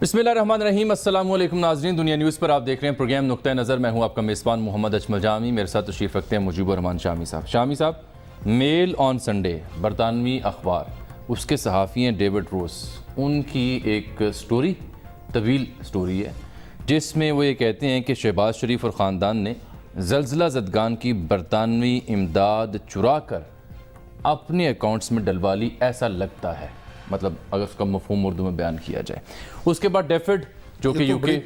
بسم اللہ الرحمن الرحیم۔ السلام علیکم ناظرین، دنیا نیوز پر آپ دیکھ رہے ہیں پروگرام نقطہ نظر۔ میں ہوں آپ کا میزبان محمد اجمل جامی، میرے ساتھ تشریف رکھتے ہیں مجیب الرحمان شامی صاحب۔ شامی صاحب، میل آن سنڈے برطانوی اخبار، اس کے صحافی ہیں ڈیوڈ روس، ان کی ایک سٹوری، طویل سٹوری ہے، جس میں وہ یہ کہتے ہیں کہ شہباز شریف اور خاندان نے زلزلہ زدگان کی برطانوی امداد چرا کر اپنے اکاؤنٹس میں ڈلوا لی، ایسا لگتا ہے، مطلب اگر اس کا مفہوم اردو میں بیان کیا جائے۔ اس کے بعد ڈیفڈ جو کہ یو کے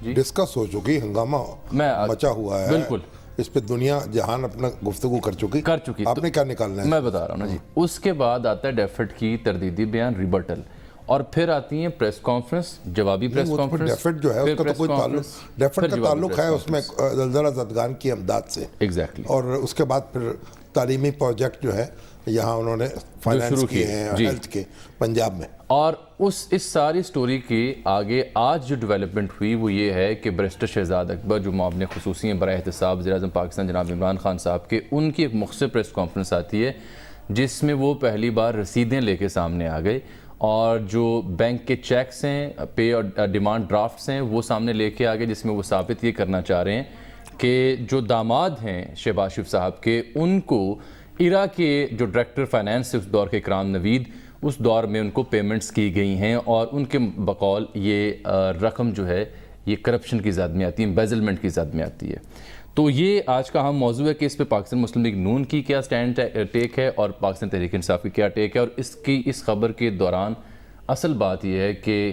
ڈسکس ہو چکی، ہنگامہ مچا ہوا ہے، بالکل اس پہ دنیا جہان اپنا گفتگو کر چکی۔ آپ نے کیا نکالنا ہے؟ میں بتا رہا ہوں نا جی۔ اس کے بعد آتا ہے ڈیفڈ کی تردیدی بیان، ریبٹل، اور پھر آتی ہیں پریس کانفرنس، جوابی پریس کانفرنس۔ ڈیفڈ جو ہے اس کا تو کوئی تعلق، ڈیفڈ کا تعلق ہے اس میں زلزلہ زدگان کی امداد سے، ایگزیکٹلی، اور اس کے بعد پھر تعلیمی پروجیکٹ جو ہے یہاں انہوں نے فائنانس کیے ہیں ہیلتھ کے پنجاب میں۔ اور اس ساری سٹوری کے آگے آج جو ڈیولپمنٹ ہوئی وہ یہ ہے کہ بیرسٹر شہزاد اکبر جو معاون خصوصی ہیں برائے احتساب وزیر اعظم پاکستان جناب عمران خان صاحب کے، ان کی ایک مختصر پریس کانفرنس آتی ہے جس میں وہ پہلی بار رسیدیں لے کے سامنے آ گئے، اور جو بینک کے چیکس ہیں، پے اور ڈیمانڈ ڈرافٹس ہیں، وہ سامنے لے کے آ گئے، جس میں وہ ثابت یہ کرنا چاہ رہے ہیں کہ جو داماد ہیں شہباز شریف صاحب کے، ان کو ایرا کے جو ڈائریکٹر فائنانس سے اس دور کے اکرام نوید، اس دور میں ان کو پیمنٹس کی گئی ہیں، اور ان کے بقول یہ رقم جو ہے یہ کرپشن کی زد میں آتی ہے، امبیزلمنٹ کی زد میں آتی ہے۔ تو یہ آج کا اہم موضوع ہے کہ اس پہ پاکستان مسلم لیگ نون کی کیا سٹینڈ ٹیک ہے اور پاکستان تحریک انصاف کی کیا ٹیک ہے، اور اس خبر کے دوران اصل بات یہ ہے کہ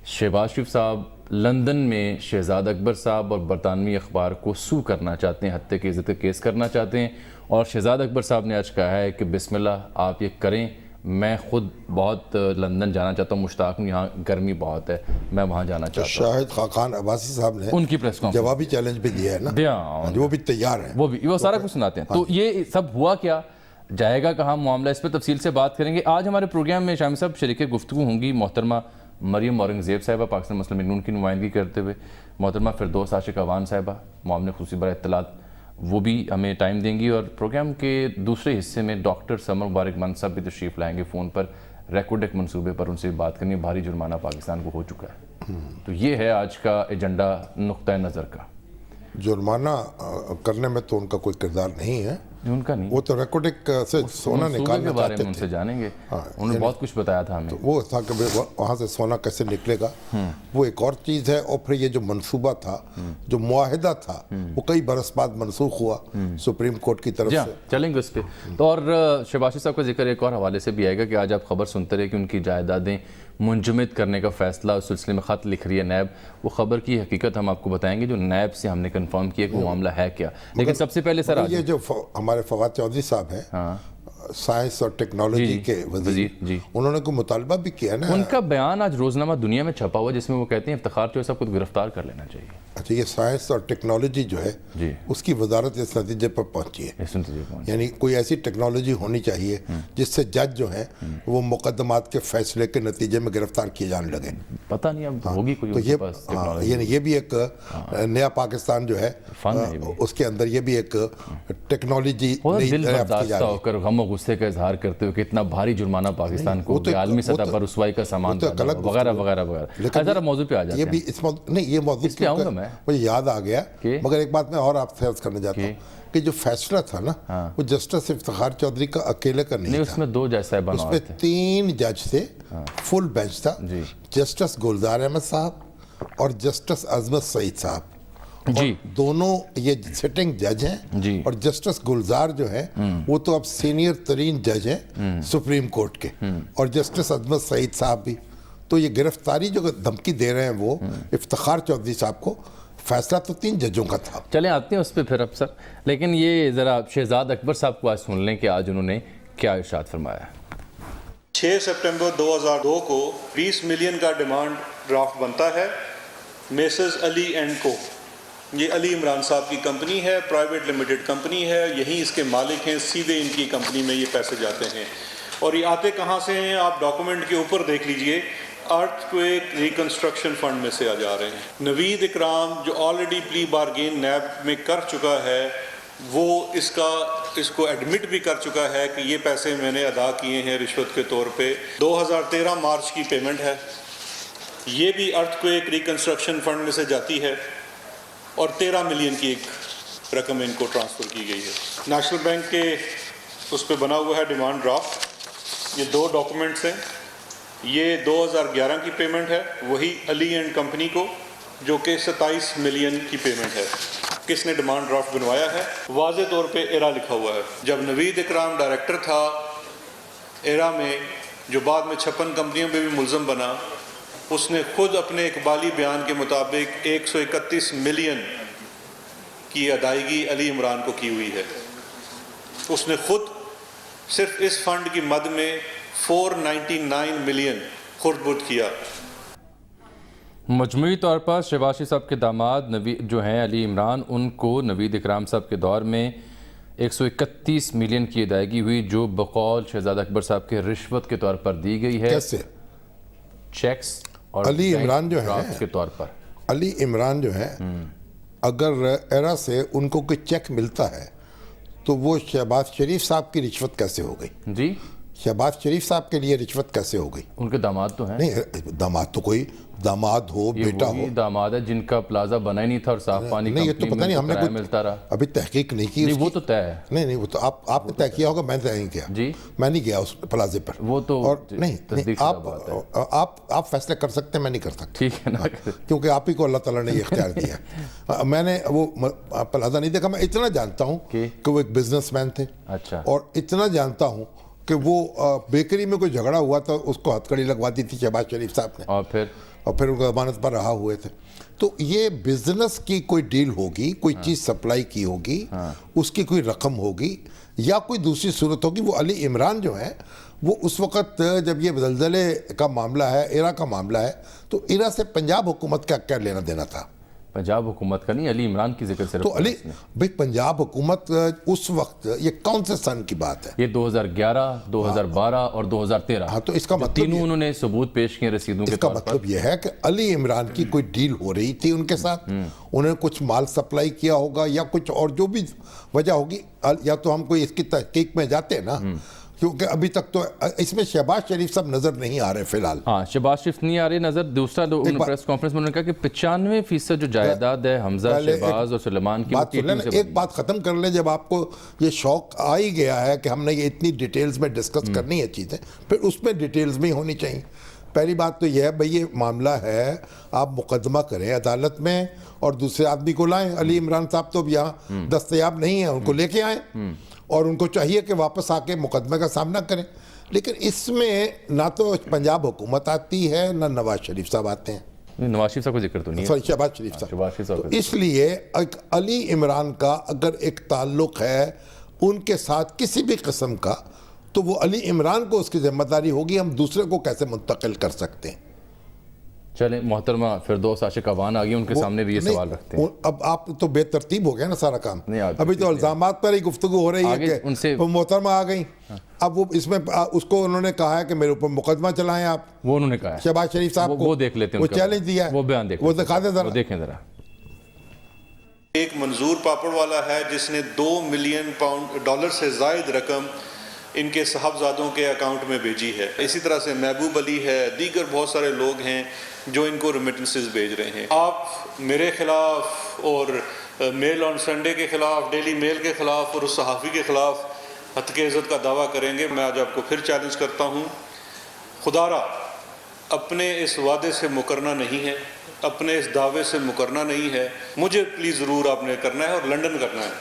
شہباز شریف صاحب لندن میں شہزاد اکبر صاحب اور برطانوی اخبار کو سو کرنا چاہتے ہیں، حتیٰ کہ عزت کیس کرنا چاہتے ہیں، اور شہزاد اکبر صاحب نے آج کہا ہے کہ بسم اللہ آپ یہ کریں، میں خود بہت لندن جانا چاہتا ہوں، مشتاق ہوں، یہاں گرمی بہت ہے، میں وہاں جانا چاہتا ہوں۔ شاہد خاقان عباسی صاحب نے ان کی پریس کانفرنس جوابی چیلنج بھی دیا ہے نا، وہ بھی تیار ہیں، وہ سارا کچھ سناتے ہیں۔ تو یہ سب ہوا کیا، جائے گا کہاں معاملہ، اس پہ تفصیل سے بات کریں گے۔ آج ہمارے پروگرام میں شامی صاحب شریک گفتگو ہوں گی محترمہ مریم اورنگزیب صاحبہ پاکستان مسلم لیگ نون کی نمائندگی کرتے ہوئے، محترمہ فردوس عاشق اوان صاحبہ معاون خصوصی برائے اطلاعات، وہ بھی ہمیں ٹائم دیں گی، اور پروگرام کے دوسرے حصے میں ڈاکٹر سمر مبارک من صاحب بھی تشریف لائیں گے فون پر، ریکوڈک منصوبے پر ان سے بات کرنی ہے، بھاری جرمانہ پاکستان کو ہو چکا ہے۔ تو یہ ہے آج کا ایجنڈا نقطہ نظر کا۔ جرمانہ کرنے میں تو ان کا کوئی کردار نہیں ہے، ان کا نہیں، وہ تو ریکارڈک سے سونا نکالنا کے بارے چاہتے میں ان سے تھے، جانیں گے، انہوں نے بہت کچھ بتایا تھا ہمیں۔ وہ تھا کہ وہاں سے سونا کیسے نکلے گا، وہ ایک اور چیز ہے، اور پھر یہ جو منصوبہ تھا، جو معاہدہ تھا، وہ کئی برس بعد منسوخ ہوا سپریم کورٹ کی طرف سے۔ چلیں گے اس پہ تو، اور شہباز شریف صاحب کا ذکر ایک اور حوالے سے بھی آئے گا کہ آج آپ خبر سنتے رہے کہ ان کی جائیدادیں منجمد کرنے کا فیصلہ، اس سلسلے میں خط لکھ رہی ہے نیب، وہ خبر کی حقیقت ہم آپ کو بتائیں گے جو نیب سے ہم نے کنفرم کیا کہ وہ معاملہ ہے کیا۔ لیکن سب سے پہلے سر یہ جو ہمارے فواد چودھری صاحب ہیں، سائنس اور ٹیکنالوجی کے وزیر، انہوں نے کوئی مطالبہ بھی کیا نا، ان کا بیان آج روزنامہ دنیا میں چھپا ہوا جس میں وہ کہتے ہیں افتخار چودھری صاحب کو گرفتار کر لینا چاہیے۔ اچھا، یہ سائنس اور ٹیکنالوجی جو ہے اس کی وزارت اس نتیجے پر پہنچی ہے، یعنی کوئی ایسی ٹیکنالوجی ہونی چاہیے جس سے جج جو ہیں وہ مقدمات کے فیصلے کے نتیجے میں گرفتار کیے جانے لگے۔ پتہ نہیں اب ہوگی کوئی ان کے پاس ٹیکنالوجی، یعنی یہ بھی ایک نیا پاکستان جو ہے اس کے اندر یہ بھی ایک ٹیکنالوجی دل برداشتہ ہو کر غم و غصے کا اظہار کرتے ہوئے کہ اتنا بھاری جرمانہ پاکستان کو عالمی سطح پر رسوائی کا سامان وغیرہ وغیرہ وغیرہ۔ ذرا موضوع پہ آ جاتے ہیں، یہ موضوع مجھے یاد آ گیا، مگر ایک بات میں اور آپ سے عرض کرنا چاہتا ہوں کہ جو فیصلہ تھا نا وہ جسٹس افتخار چودھری کا اکیلے کا نہیں تھا، اس میں 2 جج صاحبان اس میں 3 جج تھے، فل بینچ تھا، جسٹس گلزار احمد صاحب اور جسٹس عظمت سعید صاحب، دونوں یہ سٹنگ جج ہیں، اور جسٹس گلزار جو ہے وہ تو اب سینئر ترین جج ہیں سپریم کورٹ کے، اور جسٹس عظمت سعید صاحب بھی۔ تو یہ گرفتاری جو دھمکی دے رہے ہیں وہ افتخار چودھری صاحب کو، فیصلہ تو 3 ججوں کا تھا۔ چلیں آتے ہیں اس پہ پھر اب سر، لیکن یہ ذرا شہزاد اکبر صاحب کو آج سن لیں کہ آج انہوں نے کیا ارشاد فرمایا۔ 6 سپٹمبر 2002 کو 20 ملین کا ڈیمانڈ ڈرافٹ بنتا ہے، میسرز علی اینڈ کو، یہ علی عمران صاحب کی کمپنی ہے، پرائیویٹ لمیٹڈ کمپنی ہے، یہیں اس کے مالک ہیں، سیدھے ان کی کمپنی میں یہ پیسے جاتے ہیں، اور یہ آتے کہاں سے ہیں آپ ڈاکومنٹ کے اوپر دیکھ لیجئے، ارتھ کویک ریکنسٹرکشن فنڈ میں سے آ جا رہے ہیں۔ نوید اکرام جو آلریڈی پلی بارگین نیب میں کر چکا ہے، وہ اس کو ایڈمٹ بھی کر چکا ہے کہ یہ پیسے میں نے ادا کیے ہیں رشوت کے طور پہ۔ 2013 مارچ کی پیمنٹ ہے، یہ بھی ارتھ کویک ریکنسٹرکشن فنڈ میں سے جاتی ہے اور 13 ملین کی ایک رقم ان کو ٹرانسفر کی گئی ہے۔ نیشنل بینک کے اس پہ بنا ہوا ہے ڈیمانڈ ڈرافٹ، یہ 2 ڈاکومنٹس ہیں، یہ 2011 کی پیمنٹ ہے وہی علی اینڈ کمپنی کو، جو کہ 27 ملین کی پیمنٹ ہے۔ کس نے ڈیمانڈ ڈرافٹ بنوایا ہے؟ واضح طور پہ ایرا لکھا ہوا ہے۔ جب نوید اکرام ڈائریکٹر تھا ایرا میں، جو بعد میں 56 کمپنیوں پہ بھی ملزم بنا، اس نے خود اپنے اقبالی بیان کے مطابق 131 ملین کی ادائیگی علی عمران کو کی ہوئی ہے۔ اس نے خود صرف اس فنڈ کی مد میں 499 ملین خرد برد کیا۔ مجموعی طور پر شہباز شریف صاحب کے داماد جو ہیں علی عمران، ان کو نوید اکرام صاحب کے دور میں 131 ملین کی ادائیگی ہوئی، جو بقول شہزادہ اکبر صاحب کے رشوت کے طور پر دی گئی ہے۔ کیسے؟ چیکس اور علی عمران جو ہے کے طور پر، علی عمران جو ہے اگر ایرا سے ان کو کوئی چیک ملتا ہے تو وہ شہباز شریف صاحب کی رشوت کیسے ہو گئی؟ جی شہباز شریف صاحب کے لیے رشوت کیسے ہو گئی؟ ان کے داماد تو ہیں۔ نہیں، داماد تو کوئی داماد ہو، بیٹا ہو، داماد ہے جن کا پلازا بنا ہی نہیں تھا اور صاف پانی نہیں، یہ تو پتہ نہیں، ہم نے کرایہ ملتا رہا۔ ابھی تحقیق نہیں کی اس وہ کی۔ تو طے ہے۔ نہیں، وہ تو آپ نے طے کیا ہوگا، میں نے طے نہیں کیا۔ جی میں نہیں گیا اس پلازے پر۔ وہ تو اور نہیں، تصدیق شدہ بات ہے۔ آپ فیصلے کر سکتے ہیں، میں نہیں کر سکتا، ٹھیک ہے نا، کیونکہ آپ ہی کو اللہ تعالیٰ نے یہ اختیار دیا۔ میں نے وہ پلازا نہیں دیکھا۔ میں اتنا جانتا ہوں کہ وہ ایک بزنس مین تھے، اچھا، اور اتنا جانتا ہوں کہ وہ بیکری میں کوئی جھگڑا ہوا تھا، اس کو ہتھ کڑی لگوا دی تھی شہباز شریف صاحب نے، اور پھر ان کو ضمانت پر رہا ہوئے تھے۔ تو یہ بزنس کی کوئی ڈیل ہوگی، کوئی چیز سپلائی کی ہوگی، اس کی کوئی رقم ہوگی یا کوئی دوسری صورت ہوگی۔ وہ علی عمران جو ہے وہ اس وقت جب یہ زلزلے کا معاملہ ہے، ایرا کا معاملہ ہے، تو ایرا سے پنجاب حکومت کا کیا لینا دینا تھا؟ پنجاب حکومت کا نہیں، علی عمران کی ذکر صرف۔ تو علی بھائی پنجاب حکومت اس وقت، یہ کون سے سن کی بات ہے؟ یہ 2011، 2012 اور 2013۔ ہاں، تو اس کا مطلب تینوں انہوں نے ثبوت پیش کیے رسیدوں کے طور پر۔ اس کا مطلب یہ ہے کہ علی عمران کی کوئی ڈیل ہو رہی تھی ان کے ساتھ، انہیں کچھ مال سپلائی کیا ہوگا یا کچھ اور جو بھی وجہ ہوگی، یا تو ہم کوئی اس کی تحقیق میں جاتے ہیں نا، کیونکہ ابھی تک تو اس میں شہباز شریف صاحب نظر نہیں آ رہے فی الحال۔ ہاں، شہباز شریف نہیں آ رہے نظر۔ دوسرا پریس کانفرنس میں انہوں نے کہا کہ 95% جو جائیداد ہے حمزہ، شہباز اور سلیمان کی، بات سن لیں، ایک بات ختم کر لیں۔ جب آپ کو یہ شوق آ ہی گیا ہے کہ ہم نے یہ اتنی ڈیٹیلز میں ڈسکس کرنی ہے چیزیں، پھر اس میں ڈیٹیلز میں ہونی چاہیے۔ پہلی بات تو یہ ہے بھئی، یہ معاملہ ہے، آپ مقدمہ کریں عدالت میں اور دوسرے آدمی کو لائیں۔ علی عمران صاحب تو یہاں دستیاب نہیں ہیں، ان کو لے کے آئیں اور ان کو چاہیے کہ واپس آ کے مقدمے کا سامنا کریں۔ لیکن اس میں نہ تو پنجاب حکومت آتی ہے، نہ نواز شریف صاحب آتے ہیں۔ نواز شریف صاحب کو ذکر تو نہیں ہے، سوری، شہباز شریف صاحب۔ تو اس لیے علی عمران کا اگر ایک تعلق ہے ان کے ساتھ کسی بھی قسم کا، تو وہ علی عمران کو اس کی ذمہ داری ہوگی، ہم دوسرے کو کیسے منتقل کر سکتے ہیں۔ چلیں محترمہ فردوس عاشق اوان آگئی، ان کے سامنے بھی یہ سوال رکھتے ہیں۔ اب آپ تو بے ترتیب ہو گیا نا سارا کام، ابھی تو الزامات پر ہی گفتگو ہو رہی ہے کہ محترمہ آ گئی۔ اب وہ اس میں اس کو انہوں نے کہا ہے کہ میرے اوپر مقدمہ چلائیں آپ، وہ انہوں نے کہا ہے شہباز شریف صاحب کو، وہ دیکھ لیتے ہیں، وہ چیلنج دیا ہے، وہ بیان دیکھ، وہ دکھا دیں ذرا، دیکھیں ذرا۔ ایک منظور پاپڑ والا ہے جس نے $2 ملین سے زائد رقم ان کے صاحبزادوں کے اکاؤنٹ میں بھیجی ہے۔ اسی طرح سے محبوب علی ہے، دیگر بہت سارے لوگ ہیں جو ان کو ریمیٹنسز بھیج رہے ہیں۔ آپ میرے خلاف اور میل آن سنڈے کے خلاف، ڈیلی میل کے خلاف اور اس صحافی کے خلاف ہتک عزت کا دعویٰ کریں گے، میں آج آپ کو پھر چیلنج کرتا ہوں، خدا را اپنے اس وعدے سے مکرنا نہیں ہے، اپنے اس دعوے سے مکرنا نہیں ہے، مجھے پلیز ضرور آپ نے کرنا ہے اور لنڈن کرنا ہے،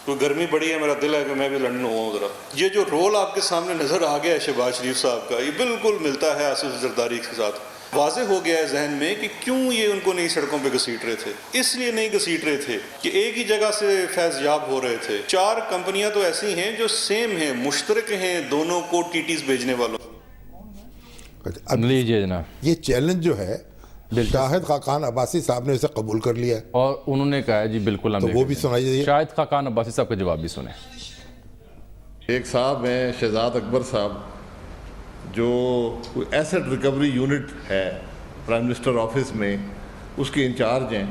کیونکہ گرمی بڑی ہے، میرا دل ہے کہ میں بھی لنڈن ہوا ہوں ذرا۔ یہ جو رول آپ کے سامنے نظر آ گیا ہے شہباز شریف صاحب کا، یہ بالکل ملتا ہے آصف زرداری کے ساتھ۔ واضح ہو گیا ہے ذہن میں کہ کیوں یہ ان کو نئی سڑکوں پہ گھسیٹ رہے تھے۔ اس لیے نہیں گھسیٹ رہے تھے کہ ایک ہی جگہ سے فیض یاب ہو رہے تھے۔ 4 کمپنیاں تو ایسی ہیں جو سیم ہیں، مشترک ہیں دونوں کو ٹیٹیز بھیجنے والوں۔ لیجیے جناب، یہ چیلنج جو ہے شاہد خاقان عباسی صاحب نے اسے قبول کر لیا ہے اور انہوں نے کہا ہے جی بالکل، تو وہ بھی سنائیے۔ شاہد خاقان عباسی صاحب کا جواب بھی سنیں۔ ایک صاحب ہیں شہزاد اکبر صاحب، جو کوئی ایسٹ ریکوری یونٹ ہے پرائم منسٹر آفس میں، اس کے انچارج ہیں،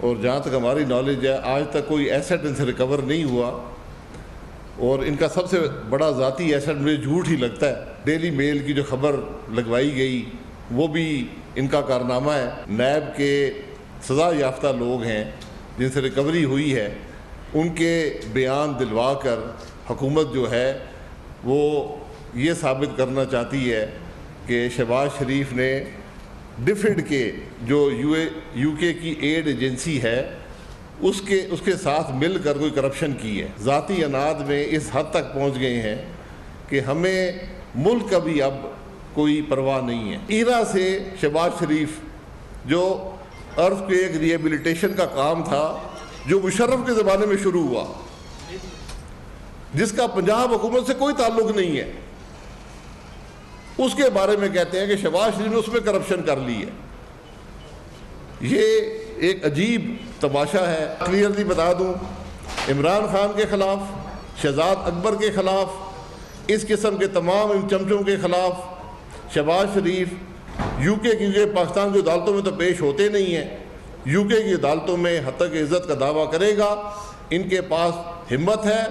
اور جہاں تک ہماری نالج ہے آج تک کوئی ایسٹ ان سے ریکور نہیں ہوا، اور ان کا سب سے بڑا ذاتی ایسٹ مجھے جھوٹ ہی لگتا ہے، ڈیلی میل کی جو خبر لگوائی گئی وہ بھی ان کا کارنامہ ہے. نیب کے سزا یافتہ لوگ ہیں جن سے ریکوری ہوئی ہے, ان کے بیان دلوا کر حکومت جو ہے وہ یہ ثابت کرنا چاہتی ہے کہ شہباز شریف نے ڈفیڈ کے جو یو کے کی ایڈ ایجنسی ہے اس کے ساتھ مل کر کوئی کرپشن کی ہے. ذاتی اناد میں اس حد تک پہنچ گئے ہیں کہ ہمیں ملک کا بھی اب کوئی پرواہ نہیں ہے. ایرا سے شہباز شریف جو ارتھ کویک ریہیبلیٹیشن کا کام تھا جو مشرف کے زمانے میں شروع ہوا, جس کا پنجاب حکومت سے کوئی تعلق نہیں ہے, اس کے بارے میں کہتے ہیں کہ شہباز شریف نے اس میں کرپشن کر لی ہے. یہ ایک عجیب تماشا ہے. کلیئرلی بتا دوں, عمران خان کے خلاف, شہزاد اکبر کے خلاف, اس قسم کے تمام ان چمچوں کے خلاف شہباز شریف یو کے کیونکہ پاکستان کی عدالتوں میں تو پیش ہوتے نہیں ہیں, یو کے کی عدالتوں میں حق عزت کا دعویٰ کرے گا. ان کے پاس ہمت ہے,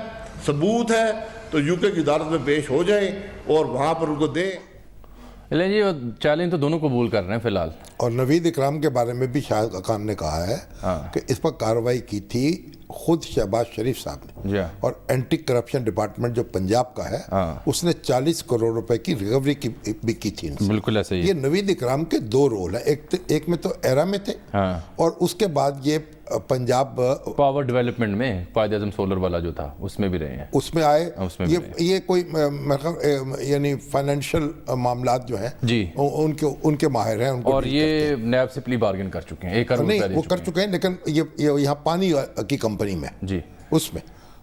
ثبوت ہے, تو یو کے کی عدالت میں پیش ہو جائیں اور وہاں پر ان کو دیں. لیں جی, چیلنج تو دونوں قبول کر رہے ہیں فی الحال. اور نوید اکرام کے بارے میں بھی شاہد خان نے کہا ہے کہ اس پر کارروائی کی تھی خود شہباز شریف صاحب نے, اور اینٹی کرپشن ڈپارٹمنٹ جو پنجاب کا ہے اس نے 40 کروڑ روپے کی ریکوری بھی کی تھی. بالکل ایسے ہی. یہ نوید اکرام کے دو رول ہیں, ایک میں تو ایرا میں تھے اور اس کے بعد یہ پنجاب پاور ڈیولپمنٹ میں قائد اعظم سولر والا جو تھا اس میں بھی رہے ہیں, اس میں آئے. یہ کوئی یعنی فائنینشیل معاملات جو ہیں جی ان کے ماہر ہیں, اور یہ نیب سے پلی بارگن کر چکے ہیں. 1 کروڑ نہیں وہ کر چکے ہیں, لیکن یہ یہاں پانی کی کمپنی میں جی اس میں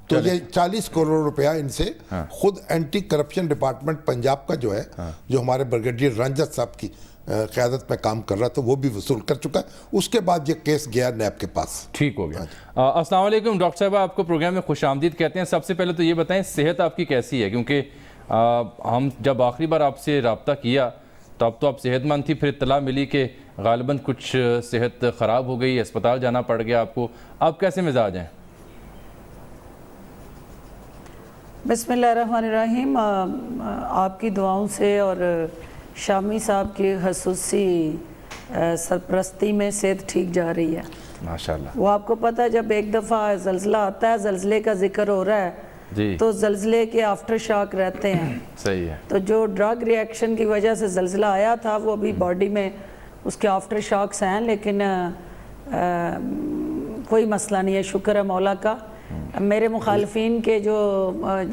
تو یہ 40 کروڑ روپیہ ان سے خود اینٹی کرپشن ڈپارٹمنٹ پنجاب کا جو ہے, جو ہمارے برگیڈیئر رنجت صاحب کی قیادت میں کام کر رہا تھا, وہ بھی وصول کر چکا ہے. اس کے بعد یہ کیس گیا نیب کے پاس. ٹھیک ہو گیا. السلام علیکم ڈاکٹر صاحب, آپ کو پروگرام میں خوش آمدید کہتے ہیں. سب سے پہلے تو یہ بتائیں صحت آپ کی کیسی ہے, کیونکہ ہم جب آخری بار آپ سے رابطہ کیا تو اب تو آپ صحت مند تھی, پھر اطلاع ملی کہ غالباً کچھ صحت خراب ہو گئی, اسپتال جانا پڑ گیا آپ کو. آپ کیسے مزاج ہیں؟ بسم اللہ الرحمن الرحیم. آپ کی دعاؤں سے اور شامی صاحب کی خصوصی سرپرستی میں صحت ٹھیک جا رہی ہے ماشاءاللہ. وہ آپ کو پتہ ہے جب ایک دفعہ زلزلہ آتا ہے, زلزلے کا ذکر ہو رہا ہے جی, تو زلزلے کے آفٹر شاک رہتے ہیں. صحیح ہے. تو جو ڈرگ ری ایکشن کی وجہ سے زلزلہ آیا تھا وہ ابھی باڈی میں اس کے آفٹر شاکس ہیں, لیکن کوئی مسئلہ نہیں ہے, شکر ہے مولا کا. میرے مخالفین کے جو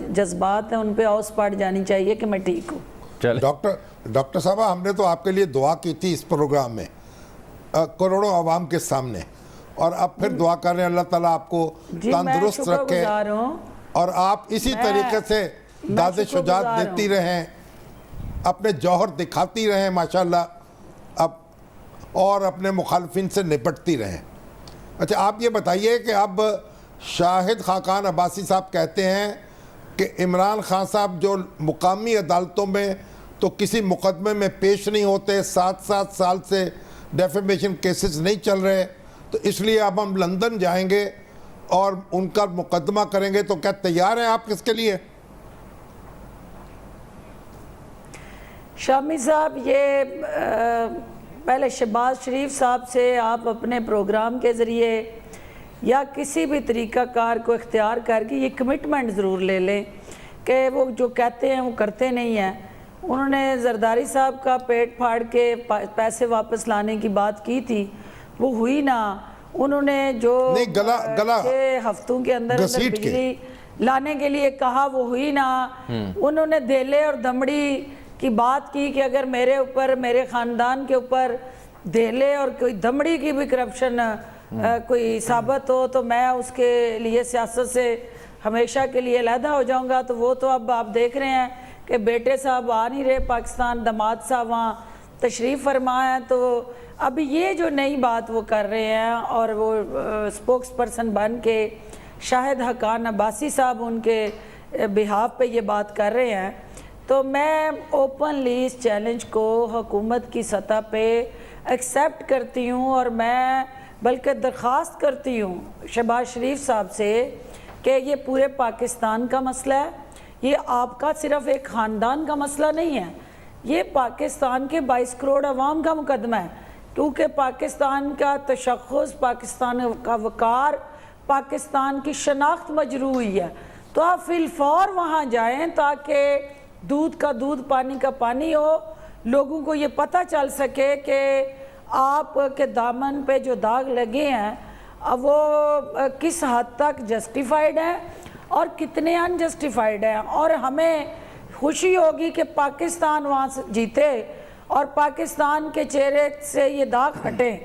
جذبات ہیں ان پہ اوس پاٹ جانی چاہیے کہ میں ٹھیک ہوں. ڈاکٹر صاحبہ, ہم نے تو آپ کے لیے دعا کی تھی اس پروگرام میں کروڑوں عوام کے سامنے, اور اب پھر دعا کر رہے ہیں اللہ تعالیٰ آپ کو تندرست رکھے اور آپ اسی طریقے سے داد شجاعت دیتی رہیں, اپنے جوہر دکھاتی رہیں ماشاءاللہ, اب اور اپنے مخالفین سے نپٹتی رہیں. اچھا آپ یہ بتائیے کہ اب شاہد خاقان عباسی صاحب کہتے ہیں کہ عمران خان صاحب جو مقامی عدالتوں میں تو کسی مقدمے میں پیش نہیں ہوتے, 7 سال سے ڈیفیمیشن کیسز نہیں چل رہے, تو اس لیے اب ہم لندن جائیں گے اور ان کا مقدمہ کریں گے, تو کیا تیار ہیں آپ اس کے لیے؟ شامی صاحب, یہ پہلے شہباز شریف صاحب سے آپ اپنے پروگرام کے ذریعے یا کسی بھی طریقہ کار کو اختیار کر کے یہ کمٹمنٹ ضرور لے لیں کہ وہ جو کہتے ہیں وہ کرتے نہیں ہیں. انہوں نے زرداری صاحب کا پیٹ پھاڑ کے پیسے واپس لانے کی بات کی تھی, وہ ہوئی نا. انہوں نے جو 6 ہفتوں کے اندر بجلی لانے کے لیے کہا وہ ہوئی نا. انہوں نے دھیلے اور دمڑی کی بات کی کہ اگر میرے اوپر, میرے خاندان کے اوپر دھیلے اور کوئی دمڑی کی بھی کرپشن کوئی ثابت ہو تو میں اس کے لیے سیاست سے ہمیشہ کے لیے علیحدہ ہو جاؤں گا. تو وہ تو اب آپ دیکھ رہے ہیں کہ بیٹے صاحب آ نہیں رہے پاکستان, داماد صاحب وہاں تشریف فرما ہیں, تو اب یہ جو نئی بات وہ کر رہے ہیں اور وہ سپوکس پرسن بن کے شاہد حقان عباسی صاحب ان کے بہاف پہ یہ بات کر رہے ہیں, تو میں اوپنلی اس چیلنج کو حکومت کی سطح پہ ایکسیپٹ کرتی ہوں, اور میں بلکہ درخواست کرتی ہوں شہباز شریف صاحب سے کہ یہ پورے پاکستان کا مسئلہ ہے, یہ آپ کا صرف ایک خاندان کا مسئلہ نہیں ہے, یہ پاکستان کے 22 کروڑ عوام کا مقدمہ ہے، کیونکہ پاکستان کا تشخص، پاکستان کا وقار، پاکستان کی شناخت مجروح ہوئی ہے۔ تو آپ فی الفور وہاں جائیں تاکہ دودھ کا دودھ، پانی کا پانی ہو، لوگوں کو یہ پتہ چل سکے کہ آپ کے دامن پہ جو داغ لگے ہیں وہ کس حد تک جسٹیفائیڈ ہیں اور کتنے انجسٹیفائیڈ ہیں، اور ہمیں خوشی ہوگی کہ پاکستان وہاں سے جیتے اور پاکستان کے چہرے سے یہ داغ ہٹیں،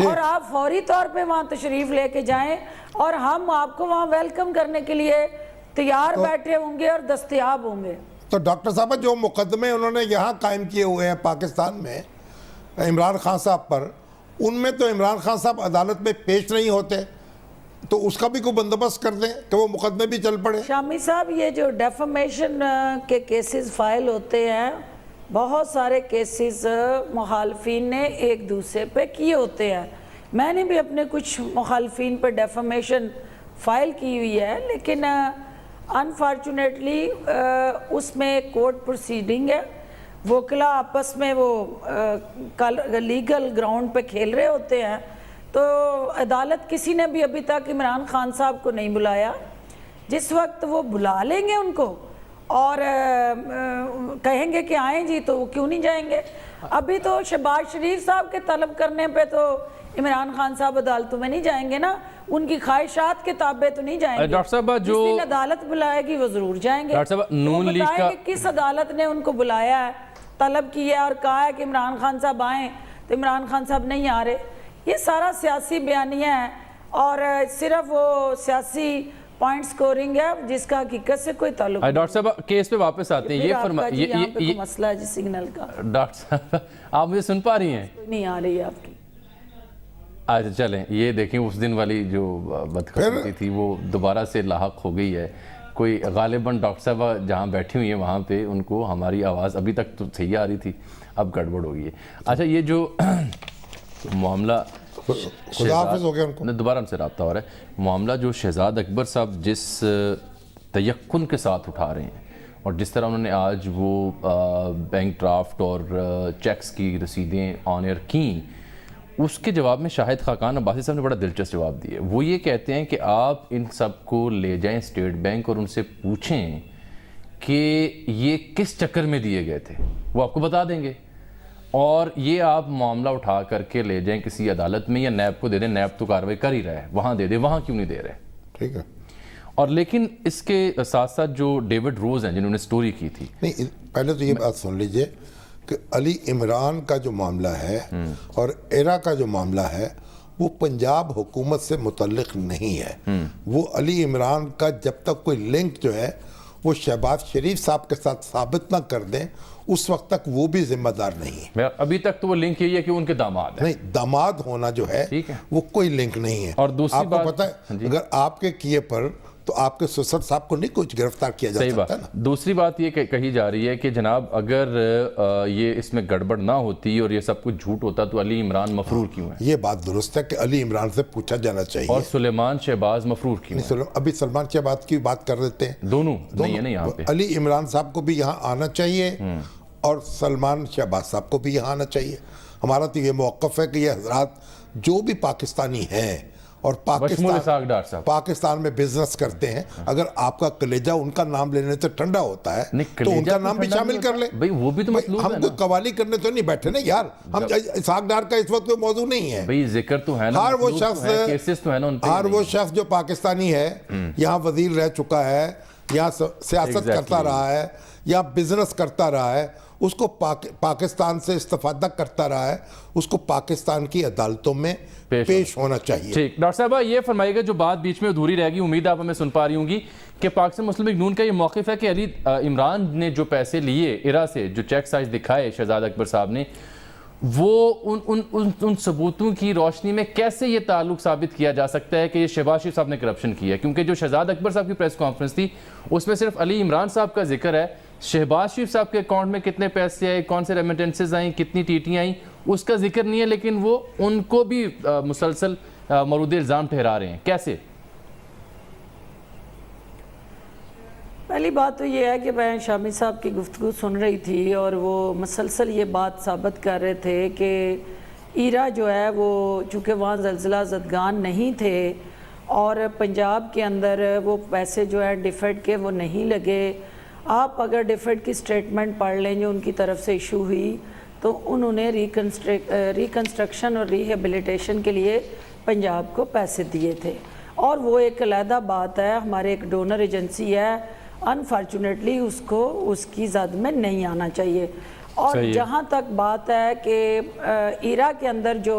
اور آپ فوری طور پہ وہاں تشریف لے کے جائیں اور ہم آپ کو وہاں ویلکم کرنے کے لیے تیار بیٹھے ہوں گے اور دستیاب ہوں گے۔ تو ڈاکٹر صاحب جو مقدمے انہوں نے یہاں قائم کیے ہوئے ہیں پاکستان میں عمران خان صاحب پر، ان میں تو عمران خان صاحب عدالت میں پیش نہیں ہوتے، تو اس کا بھی کوئی بندوبست کر دیں کہ وہ مقدمے بھی چل پڑے۔ شامی صاحب یہ جو ڈیفامیشن کے کیسز فائل ہوتے ہیں، بہت سارے کیسز مخالفین نے ایک دوسرے پہ کیے ہوتے ہیں، میں نے بھی اپنے کچھ مخالفین پہ ڈیفامیشن فائل کی ہوئی ہے، لیکن انفارچونیٹلی اس میں کورٹ پروسیڈنگ ہے، وکلا آپس میں وہ لیگل گراؤنڈ پہ کھیل رہے ہوتے ہیں، تو عدالت کسی نے بھی ابھی تک عمران خان صاحب کو نہیں بلایا۔ جس وقت وہ بلا لیں گے ان کو اور کہیں گے کہ آئیں جی، تو وہ کیوں نہیں جائیں گے؟ ابھی تو شہباز شریف صاحب کے طلب کرنے پہ تو عمران خان صاحب عدالتوں میں نہیں جائیں گے نا، ان کی خواہشات کے تابع تو نہیں جائیں گے۔ ڈاکٹر صاحب جس دن عدالت بلائے گی وہ ضرور جائیں گے۔ ڈاکٹر صاحب نون لیگ کا کس عدالت نے ان کو بلایا ہے، طلب کیا ہے اور کہا ہے کہ عمران خان صاحب آئیں، تو عمران خان صاحب نہیں آ رہے؟ یہ سارا سیاسی بیانیہ ہے اور صرف وہ سیاسی پوائنٹ سکورنگ ہے جس کا حقیقت سے کوئی تعلق نہیں۔ ڈاکٹر صاحب کیس پہ واپس آتے ہیں، یہ مسئلہ ہے جی سگنل کا۔ ڈاکٹر صاحب آپ مجھے سن پا رہی ہیں؟ نہیں آ رہی ہے آپ کی۔ اچھا چلیں، یہ دیکھیں اس دن والی جو بدقسمتی تھی وہ دوبارہ سے لاحق ہو گئی ہے۔ کوئی غالباً ڈاکٹر صاحب جہاں بیٹھی ہوئی ہیں وہاں پہ ان کو ہماری آواز ابھی تک تو صحیح آ رہی تھی، اب گڑبڑ ہو گئی ہے۔ اچھا یہ جو معاملہ خدا حافظ ہو گیا ان کو، دوبارہ ہم سے رابطہ ہو رہا ہے، معاملہ جو شہزاد اکبر صاحب جس تیقن کے ساتھ اٹھا رہے ہیں اور جس طرح انہوں نے آج وہ بینک ڈرافٹ اور چیکس کی رسیدیں آن ایئر کیں، اس کے جواب میں شاہد خاقان عباسی صاحب نے بڑا دلچسپ جواب دیا۔ وہ یہ کہتے ہیں کہ آپ ان سب کو لے جائیں اسٹیٹ بینک اور ان سے پوچھیں کہ یہ کس چکر میں دیے گئے تھے، وہ آپ کو بتا دیں گے، اور یہ آپ معاملہ اٹھا کر کے لے جائیں کسی عدالت میں یا نیب کو دے دیں، نیب تو کارروائی کر ہی رہا ہے، وہاں دے دیں، وہاں کیوں نہیں دے رہے؟ ٹھیک ہے۔ اور لیکن اس کے ساتھ ساتھ جو ڈیوڈ روز ہیں جنہوں نے سٹوری کی تھی، نہیں پہلے تو یہ بات سن لیجئے کہ علی عمران کا جو معاملہ ہے اور ایرا کا جو معاملہ ہے وہ پنجاب حکومت سے متعلق نہیں ہے۔ وہ علی عمران کا جب تک کوئی لنک جو ہے وہ شہباز شریف صاحب کے ساتھ ثابت نہ کر دیں اس وقت تک وہ بھی ذمہ دار نہیں ہے۔ ابھی تک تو وہ لنک یہی ہے کہ ان کے داماد ہیں۔ نہیں، داماد ہونا جو ہے وہ کوئی لنک نہیں ہے۔ اور دوسری بات آپ کو پتہ ہے اگر آپ کے کیے پر تو آپ کے سسر صاحب کو نہیں کچھ گرفتار کیا جا سکتا نا۔ دوسری بات یہ کہی جا رہی ہے کہ جناب اگر یہ اس میں گڑبڑ نہ ہوتی اور یہ سب کچھ جھوٹ ہوتا تو علی عمران مفرور کیوں ہے؟ یہ بات درست ہے کہ علی عمران سے پوچھا جانا چاہیے۔ اور سلیمان شہباز مفرور کیوں ہے؟ ابھی سلمان شہباز کی بات کر دیتے ہیں، دونوں نہیں ہے نا یہاں پہ۔ علی عمران صاحب کو بھی یہاں آنا چاہیے اور سلمان شہباز صاحب کو بھی یہاں آنا چاہیے۔ ہمارا تو یہ موقف ہے کہ یہ حضرات جو بھی پاکستانی ہیں اور پاکستان میں بزنس کرتے ہیں، اگر آپ کا کلیجہ ان کا نام لینے سے ٹھنڈا ہوتا ہے تو ان کا نام بھی شامل کر لیں۔ ہم کوئی قوالی کرنے تو نہیں بیٹھے نا یار، ہم اسحاق ڈار کا اس وقت کوئی موضوع نہیں ہے۔ ذکر تو ہے نا، ہر وہ شخص جو پاکستانی ہے، یہاں وزیر رہ چکا ہے، یہاں سیاست کرتا رہا ہے یا بزنس کرتا رہا ہے، اس کو پاکستان سے استفادہ کرتا رہا ہے، اس کو پاکستان کی عدالتوں میں پیش ہونا چاہیے۔ ٹھیک، ڈاکٹر صاحب یہ فرمائیے گا جو بات بیچ میں ادھوری رہ گئی، امید آپ ہمیں سن پا رہی ہوں گی کہ پاکستان مسلم لیگ نون کا یہ موقف ہے کہ علی عمران نے جو پیسے لیے ایرا سے، جو چیک سائز دکھائے شہزاد اکبر صاحب نے، وہ ان ثبوتوں کی روشنی میں کیسے یہ تعلق ثابت کیا جا سکتا ہے کہ یہ شہباز شریف صاحب نے کرپشن کی ہے؟ کیونکہ جو شہزاد اکبر صاحب کی پریس کانفرنس تھی اس میں صرف علی عمران صاحب کا ذکر ہے، شہباز شریف صاحب کے اکاؤنٹ میں کتنے پیسے آئے، کون سے ریمیٹنسز آئیں، کتنی ٹیٹیاں آئیں، اس کا ذکر نہیں ہے، لیکن وہ ان کو بھی مسلسل مورد الزام ٹھہرا رہے ہیں۔ کیسے؟ پہلی بات تو یہ ہے کہ میں شامی صاحب کی گفتگو سن رہی تھی اور وہ مسلسل یہ بات ثابت کر رہے تھے کہ ایرا جو ہے وہ چونکہ وہاں زلزلہ زدگان نہیں تھے اور پنجاب کے اندر وہ پیسے جو ہے ڈیفیڈ کے وہ نہیں لگے. آپ اگر ڈیفیڈ کی سٹیٹمنٹ پڑھ لیں جو ان کی طرف سے ایشو ہوئی تو انہوں نے ریکنسٹرکشن اور ریہیبلیٹیشن کے لیے پنجاب کو پیسے دیے تھے اور وہ ایک علیحدہ بات ہے. ہمارے ایک ڈونر ایجنسی ہے, انفارچونیٹلی اس کو اس کی زد میں نہیں آنا چاہیے. اور جہاں تک بات ہے کہ ایرا کے اندر جو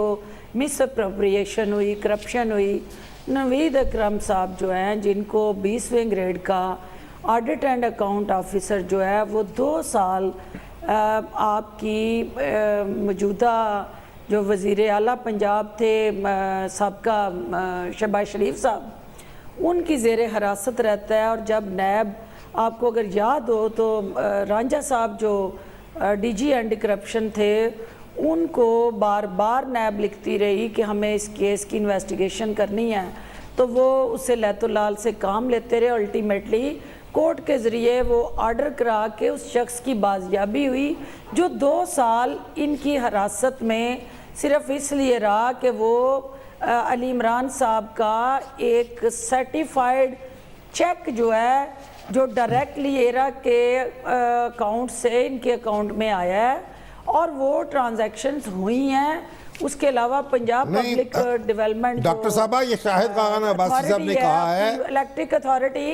مس اپروپریشن ہوئی, کرپشن ہوئی, نوید اکرم صاحب جو ہیں جن کو 20ویں گریڈ کا آڈٹ اینڈ اکاؤنٹ آفیسر جو ہے وہ 2 سال آپ کی موجودہ جو وزیر اعلیٰ پنجاب تھے سابقہ شہباز شریف صاحب, ان کی زیر حراست رہتا ہے. اور جب نیب آپ کو اگر یاد ہو تو رانجھا صاحب جو ڈی جی اینٹی کرپشن تھے ان کو بار بار نیب لکھتی رہی کہ ہمیں اس کیس کی انویسٹیگیشن کرنی ہے, تو وہ اس سے لیت و لال سے کام لیتے رہے. الٹیمیٹلی کورٹ کے ذریعے وہ آرڈر کرا کے اس شخص کی بازیابی ہوئی جو 2 سال ان کی حراست میں صرف اس لیے رہا کہ وہ علی عمران صاحب کا ایک سرٹیفائیڈ چیک جو ہے جو ڈائریکٹلی ایرا کے اکاؤنٹ سے ان کے اکاؤنٹ میں آیا ہے اور وہ ٹرانزیکشنز ہوئی ہیں. اس کے علاوہ پنجاب پبلک ڈیولپمنٹ ڈاکٹر صاحبہ یہ شاہد خاقان عباسی صاحب نے کہا ہے الیکٹرک اتھارٹی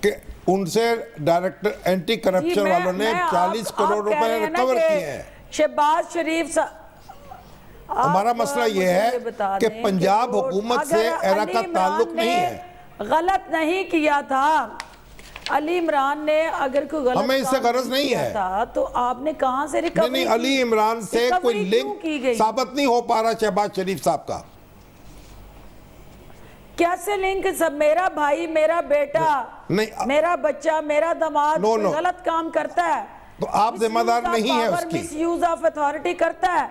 کہ ان سے ڈائریکٹر اینٹی کرپشن والوں نے 40 کروڑ روپے ریکور کیے ہیں. شہباز شریف صاحب, ہمارا مسئلہ یہ ہے کہ پنجاب حکومت سے ایرا کا تعلق نہیں ہے. غلط نہیں کیا تھا علی عمران نے, اگر کوئی غلط ہمیں اس سے غرض نہیں ہے تو آپ نے کہاں سے ریکوری؟ نہیں, علی عمران سے کوئی لنک ثابت نہیں ہو پا رہا شہباز شریف صاحب کا. کیسے لنک؟ سب میرا بھائی, میرا بیٹا, میرا بچہ, میرا داماد غلط کام کرتا ہے تو آپ ذمہ دار نہیں ہیں اس کی. مس یوز آف اتھارٹی کرتا ہے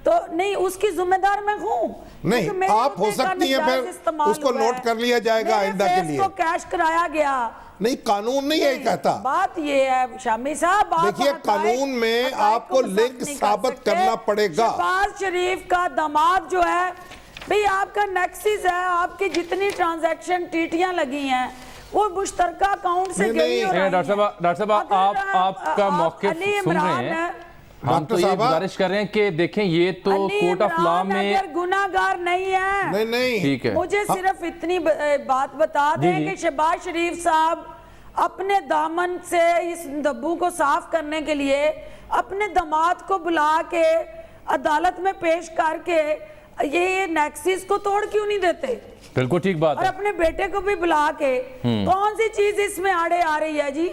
تو نہیں, اس کی ذمہ دار میں ہوں. نہیں, آپ ہو سکتی ہیں, پھر اس کو نوٹ کر لیا جائے گا آئندہ کے لیے. اس کو کیش کرایا گیا. نہیں, قانون نہیں یہی کہتا. بات یہ ہے شامی صاحب, دیکھیے قانون میں آپ کو لنک ثابت کرنا پڑے گا. شہباز شریف کا داماد جو ہے بھئی آپ کا نیکسس ہے, آپ کی جتنی ٹرانزیکشن ٹیٹیاں لگی ہیں وہ مشترکہ اکاؤنٹ سے گئی اور ڈاکٹر صاحب آپ کا موقف سن رہے ہیں, ہم تو یہ گزارش کر رہے ہیں کہ دیکھیں یہ تو کورٹ آف لا میں اگر گناہگار نہیں ہے, نہیں, ٹھیک ہے, مجھے صرف اتنی بات بتا دیں کہ شہباز شریف صاحب اپنے دامن سے اس دبو کو صاف کرنے کے لیے اپنے داماد کو بلا کے عدالت میں پیش کر کے یہ نیکسس کو توڑ کیوں نہیں دیتے؟ بالکل ٹھیک بات ہے. اور اپنے بیٹے کو بھی بلا کے کون سی چیز اس میں آڑے آ رہی ہے جی؟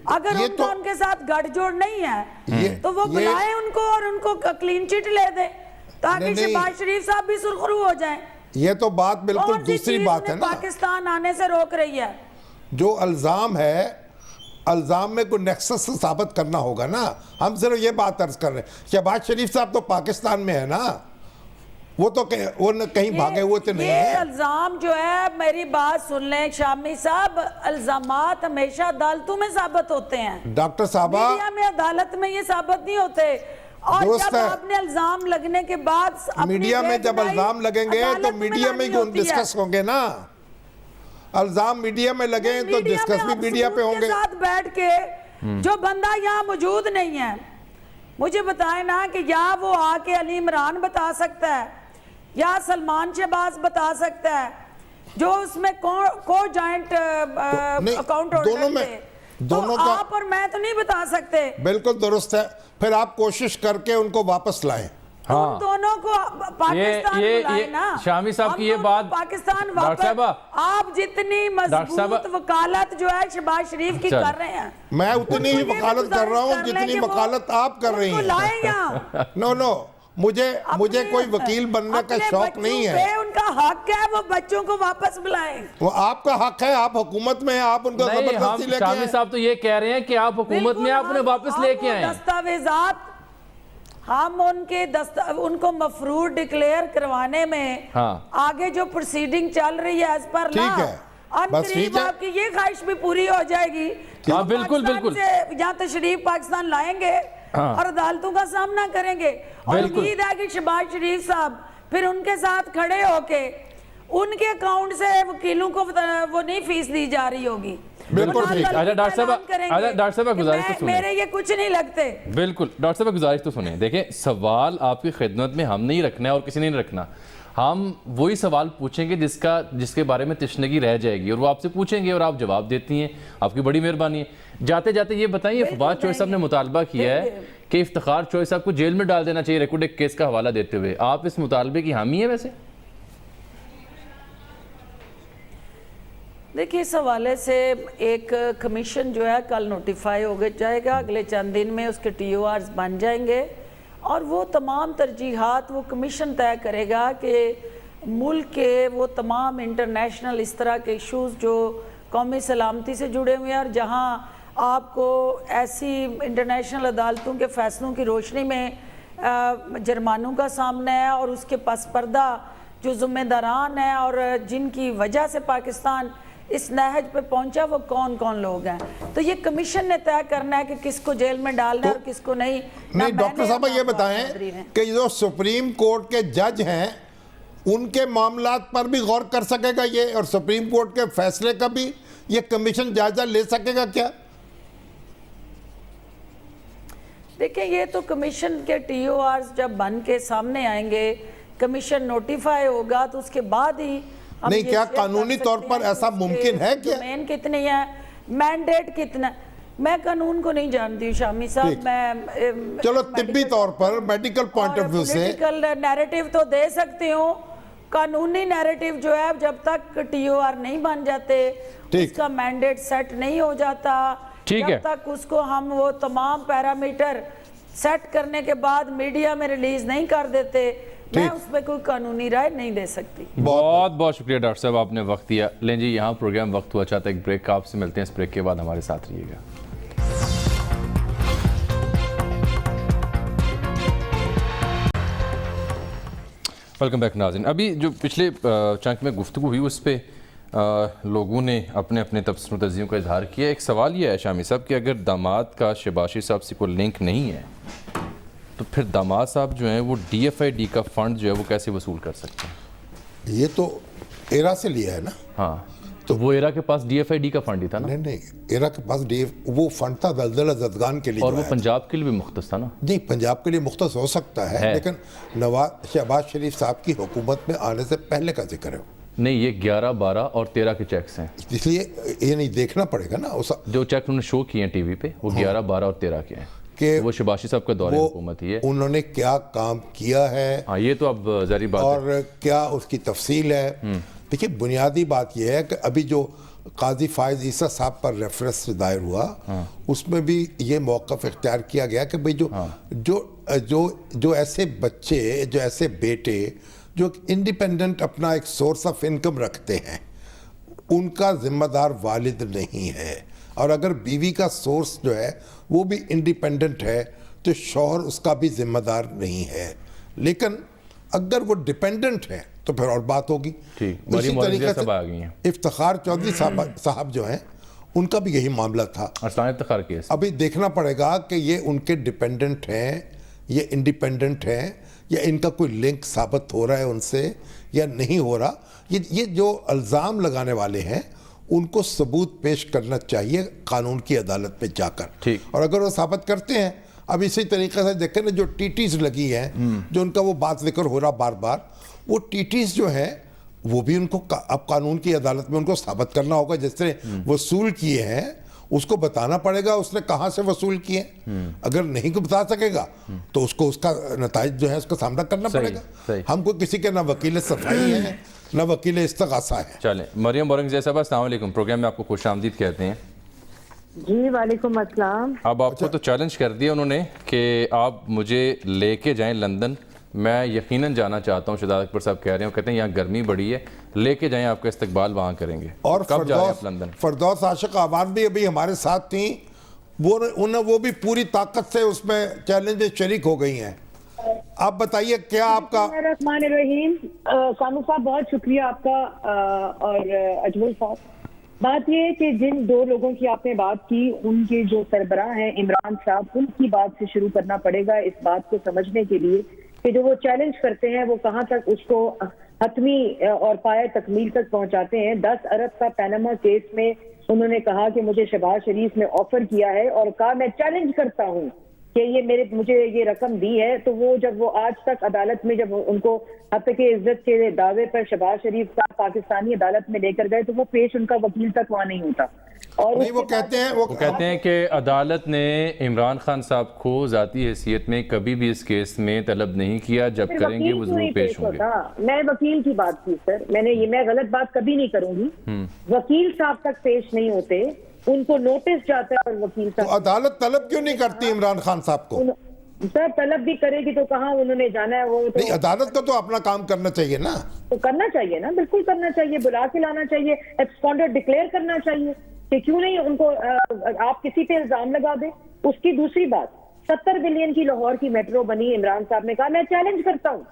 اگر ان کا ان کے ساتھ گڑھ جوڑ نہیں ہے تو وہ بلائیں ان کو اور ان کو کلین چٹ لے دیں تاکہ شہباز شریف صاحب بھی سرخرو ہو جائیں. یہ تو بات بالکل دوسری بات ہے نا. پاکستان آنے سے روک رہی ہے. جو الزام ہے, الزام میں کوئی نیکسس ثابت کرنا ہوگا نا. ہم صرف یہ بات عرض کر رہے ہیں, شہباز شریف صاحب تو پاکستان میں ہے نا, وہ تو کہیں بھاگے ہوئے تو نہیں ہے. یہ الزام جو ہے, میری بات سن لیں شامی صاحب, الزامات ہمیشہ عدالتوں میں ثابت ہوتے ہیں. ڈاکٹر صاحبہ میڈیا میں, عدالت میں یہ ثابت نہیں ہوتے. اور جب آپ نے الزام لگنے کے بعد میڈیا میں جب الزام لگیں گے تو میڈیا میں ڈسکس ہوں گے نا. الزام میڈیا میں لگیں تو ڈسکس بھی میڈیا پہ ہوں گے. ساتھ بیٹھ کے جو بندہ یہاں موجود نہیں ہے مجھے بتائیں نا کہ یا وہ آ کے علی عمران بتا سکتا ہے یا سلمان شہباز بتا سکتا ہے جو اس میں کو جوائنٹ اکاؤنٹ ہولڈر تھے, تو آپ اور میں تو نہیں بتا سکتے. بالکل درست ہے. پھر آپ کوشش کر کے ان کو واپس لائیں. ان دونوں کو پاکستان بلائیں نا. شامی صاحب کی یہ بات پاکستان واپس, آپ جتنی مضبوط وکالت جو ہے شہباز شریف کی کر رہے ہیں, میں اتنی ہی وکالت کر رہا ہوں جتنی وکالت آپ کر رہی ہیں. نو, مجھے کوئی وکیل بننے کا شوق نہیں ہے. ان کا حق ہے وہ بچوں کو واپس بلائیں. وہ آپ کا حق ہے, آپ حکومت میں ہیں, آپ ان کو زبردستی لے کے آئیں. شامی صاحب تو یہ کہہ رہے ہیں کہ آپ حکومت میں آپ انہیں واپس لے کے آئیں. دستاویزات ہم ان کو مفروض ڈکلیئر کروانے میں آگے جو پروسیڈنگ چل رہی ہے اس پر لا, بس ٹھیک ہے، آپ کی یہ خواہش بھی پوری ہو جائے گی. ہاں بالکل بالکل. یہاں تشریف پاکستان لائیں گے اور عدالتوں کا سامنا کریں گے, اور امید ہے کہ شہباز شریف صاحب پھر ان کے ساتھ کھڑے ہو کے ان کے اکاؤنٹ سے وکیلوں کو وہ نہیں فیس دی جا رہی ہوگی. بالکل ٹھیک. اچھا ڈاکٹر صاحب گزارش تو سنیں, میرے یہ کچھ نہیں لگتے. بالکل ڈاکٹر صاحب گزارش تو سنیں. دیکھیں سوال آپ کی خدمت میں ہم نہیں رکھنا ہے اور کسی نے نہیں رکھنا. ہم وہی سوال پوچھیں گے جس کے بارے میں تشنگی رہ جائے گی, اور وہ آپ سے پوچھیں گے اور آپ جواب دیتی ہیں. آپ کی بڑی مہربانی ہے. جاتے جاتے یہ بتائیں, یہ فواد چوہے صاحب نے مطالبہ کیا ہے کہ افتخار چوہے صاحب کو جیل میں ڈال دینا چاہیے ریکارڈ ایک کیس کا حوالہ دیتے ہوئے. آپ اس مطالبے کی حامی ہیں ویسے؟ دیکھیے اس حوالے سے ایک کمیشن جو ہے کل نوٹیفائی ہو جائے گا, اگلے چند دن میں اس کے ٹی او آرز بن جائیں گے, اور وہ تمام ترجیحات وہ کمیشن طے کرے گا کہ ملک کے وہ تمام انٹرنیشنل اس طرح کے ایشوز جو قومی سلامتی سے جڑے ہوئے ہیں, اور جہاں آپ کو ایسی انٹرنیشنل عدالتوں کے فیصلوں کی روشنی میں جرمانوں کا سامنا ہے, اور اس کے پس پردہ جو ذمہ داران ہیں اور جن کی وجہ سے پاکستان اس نہج پہ پہنچا وہ کون کون لوگ ہیں. تو یہ کمیشن نے طے کرنا ہے کہ کس کو جیل میں ڈالنا ہے اور کس کو نہیں. ڈاکٹر صاحب یہ بتائیں کہ جو سپریم کورٹ کے جج ہیں ان کے معاملات پر بھی غور کر سکے گا یہ, اور سپریم کورٹ کے فیصلے کا بھی یہ کمیشن جائزہ لے سکے گا کیا؟ دیکھیں یہ تو کمیشن کے ٹی او آرز جب بن کے سامنے آئیں گے, کمیشن نوٹیفائی ہوگا, تو اس کے بعد ہی نہیں, کیا قانونی طور پر ایسا ممکن ہے کیا؟ ڈومین کتنی ہے, مینڈیٹ کتنا, میں قانون کو نہیں جانتی ہوں شامی صاحب. میں چلو طبی طور پر میڈیکل پوائنٹ آف ویو سے پولیٹیکل نیریٹیو تو دے سکتی ہوں, قانونی نیریٹیو جو ہے جب تک ٹی او آر نہیں بن جاتے, اس کا مینڈیٹ سیٹ نہیں ہو جاتا, جب تک اس کو ہم وہ تمام پیرامیٹر سیٹ کرنے کے بعد میڈیا میں ریلیز نہیں کر دیتے, میں اس پہ کوئی قانونی رائے نہیں دے سکتی. بہت بہت شکریہ ڈاکٹر صاحب, آپ نے وقت دیا. لیں جی یہاں پروگرام وقت ہوا چاہتا ہے ایک بریک کا, آپ سے ملتے ہیں اس بریک کے بعد, ہمارے ساتھ رہیے گا. ویلکم بیک ناظرین. ابھی جو پچھلے چنک میں گفتگو ہوئی اس پہ لوگوں نے اپنے اپنے تبصروں تجزیوں کا اظہار کیا. ایک سوال یہ ہے شامی صاحب کہ اگر داماد کا شہباز شریف صاحب سے کوئی لنک نہیں ہے تو پھر داماد صاحب جو ہیں وہ ڈی ایف آئی ڈی کا فنڈ جو ہے وہ کیسے وصول کر سکتے ہیں؟ یہ تو ایرا سے لیا ہے نا. ہاں تو وہ ایرا کے پاس ڈی ایف آئی ڈی کا فنڈ ہی تھا نا. نہیں, ایرا کے پاس وہ فنڈ تھا زلزلہ زدگان کے لیے, اور وہ پنجاب کے لیے بھی مختص تھا نا. نہیں, پنجاب کے لیے مختص ہو سکتا ہے, لیکن شہباز شریف صاحب کی حکومت میں آنے سے پہلے کا ذکر ہے. نہیں, یہ 11, 12 اور 13 کے چیکس ہیں, اس لیے یہ نہیں دیکھنا پڑے گا نا. جو چیک انہوں نے شو کیے ہیں ٹی وی پہ وہ 11, 12 اور 13 کے ہیں, کہ وہ شہباز شریف صاحب کا دور حکومت ہی ہے. انہوں نے کیا کام کیا ہے, ہاں یہ تو اب ظاہری بات ہے, اور کیا اس کی تفصیل ہے. دیکھیے بنیادی بات یہ ہے کہ ابھی جو قاضی فائز عیسیٰ صاحب پر ریفرنس دائر ہوا, اس میں بھی یہ موقف اختیار کیا گیا کہ بھئی جو ایسے بچے, جو ایسے بیٹے جو انڈیپینڈنٹ اپنا ایک سورس آف انکم رکھتے ہیں, ان کا ذمہ دار والد نہیں ہے, اور اگر بیوی کا سورس جو ہے وہ بھی انڈیپینڈنٹ ہے تو شوہر اس کا بھی ذمہ دار نہیں ہے. لیکن اگر وہ ڈیپینڈنٹ ہے تو پھر اور بات ہوگی. اسی طریقے سے افتخار چودھری صاحب جو ہیں ان کا بھی یہی معاملہ تھا. افتخار کیس ابھی دیکھنا پڑے گا کہ یہ ان کے ڈیپینڈنٹ ہیں, یہ انڈیپینڈنٹ ہیں, یا ان کا کوئی لنک ثابت ہو رہا ہے ان سے یا نہیں ہو رہا. یہ جو الزام لگانے والے ہیں ان کو ثبوت پیش کرنا چاہیے قانون کی عدالت میں جا کر, اور اگر وہ ثابت کرتے ہیں. اب اسی طریقے سے دیکھیں نا جو ٹیٹیز لگی ہیں, جو ان کا وہ بات ذکر ہو رہا بار بار, وہ ٹیٹیز جو ہیں وہ بھی ان کو اب قانون کی عدالت میں ان کو ثابت کرنا ہوگا. جس نے وصول کیے ہیں اس کو بتانا پڑے گا اس نے کہاں سے وصول کیے. اگر نہیں کو بتا سکے گا تو اس کو اس کا نتائج جو ہے اس کا سامنا کرنا پڑے گا. ہم کو کسی کے نہ وکیل صفائی ہیں نہ وکیل استغاثہ ہے. چلیں, مریم اورنگزیب صاحب السلام علیکم, پروگرام میں آپ کو خوش آمدید کہتے ہیں. جی وعلیکم السلام. اب آپ کو تو چیلنج کر دیا انہوں نے کہ آپ مجھے لے کے جائیں لندن. میں یقیناً جانا چاہتا ہوں, شہزاد اکبر صاحب کہہ رہے ہیں, کہتے ہیں یہاں گرمی بڑی ہے, لے کے جائیں, آپ کا استقبال وہاں کریں گے. اور کب جا رہے ہیں آپ لندن؟ فردوس عاشق آباد بھی ابھی ہمارے ساتھ تھیں, وہ بھی پوری طاقت سے اس میں چیلنج میں شریک ہو گئی ہیں. آپ بتائیے کیا آپ کا. بسم اللہ الرحمن الرحیم. سامو صاحب بہت شکریہ آپ کا, اور اجمل صاحب بات یہ ہے کہ جن دو لوگوں کی آپ نے بات کی ان کے جو سربراہ ہیں عمران صاحب، ان کی بات سے شروع کرنا پڑے گا اس بات کو سمجھنے کے لیے کہ جو وہ چیلنج کرتے ہیں وہ کہاں تک اس کو حتمی اور پایہ تکمیل تک پہنچاتے ہیں۔ 10 ارب کا پیناما کیس میں انہوں نے کہا کہ مجھے شہباز شریف نے آفر کیا ہے اور کہا میں چیلنج کرتا ہوں کہ یہ مجھے یہ رقم دی ہے، تو وہ جب وہ آج تک عدالت میں جب ان کو حق کے عزت کے دعوے پر شہباز شریف کا پاکستانی عدالت میں لے کر گئے تو وہ پیش ان کا وکیل تک وہاں نہیں ہوتا، اور نہیں وہ کہتے ہیں کہ عدالت نے عمران خان صاحب کو ذاتی حیثیت میں کبھی بھی اس کیس میں طلب نہیں کیا، جب کریں گے وہ ضرور پیش ہوں گے۔ میں وکیل کی بات کی سر، میں غلط بات کبھی نہیں کروں گی، وکیل صاحب تک پیش نہیں ہوتے، ان کو نوٹس جاتا ہے اور وکیل صاحب عدالت طلب کیوں نہیں کرتی عمران خان صاحب کو؟ سر طلب بھی کرے گی تو کہاں انہوں نے جانا ہے، وہ نہیں عدالت کو تو اپنا کام کرنا چاہیے نا، تو کرنا چاہیے نا، بالکل کرنا چاہیے، بلا کے لانا چاہیے، ایبسکونڈر ڈکلیئر کرنا چاہیے کہ کیوں نہیں ان کو آپ کسی پہ الزام لگا دیں۔ اس کی دوسری بات 70 بلین کی لاہور کی میٹرو بنی، عمران صاحب نے کہا میں چیلنج کرتا ہوں،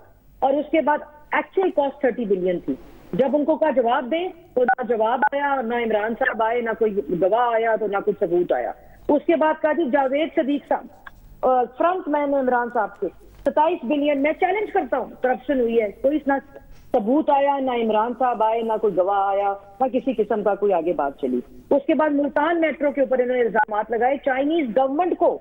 اور اس کے بعد ایکچوئل کاسٹ 30 بلین تھی۔ جب ان کو کہا جواب دیں تو نہ جواب آیا، نہ عمران صاحب آئے، نہ کوئی گواہ آیا، تو نہ کوئی ثبوت آیا۔ اس کے بعد کہا جی جاوید صدیق صاحب فرنٹ مین عمران صاحب کے 27 بلین میں چیلنج کرتا ہوں، کرپشن ہوئی ہے، کوئی نہ ثبوت آیا، نہ عمران صاحب آئے، نہ کوئی گواہ آیا، نہ کسی قسم کا کوئی آگے بات چلی۔ اس کے بعد ملتان میٹرو کے اوپر انہوں نے الزامات لگائے، چائنیز گورنمنٹ کو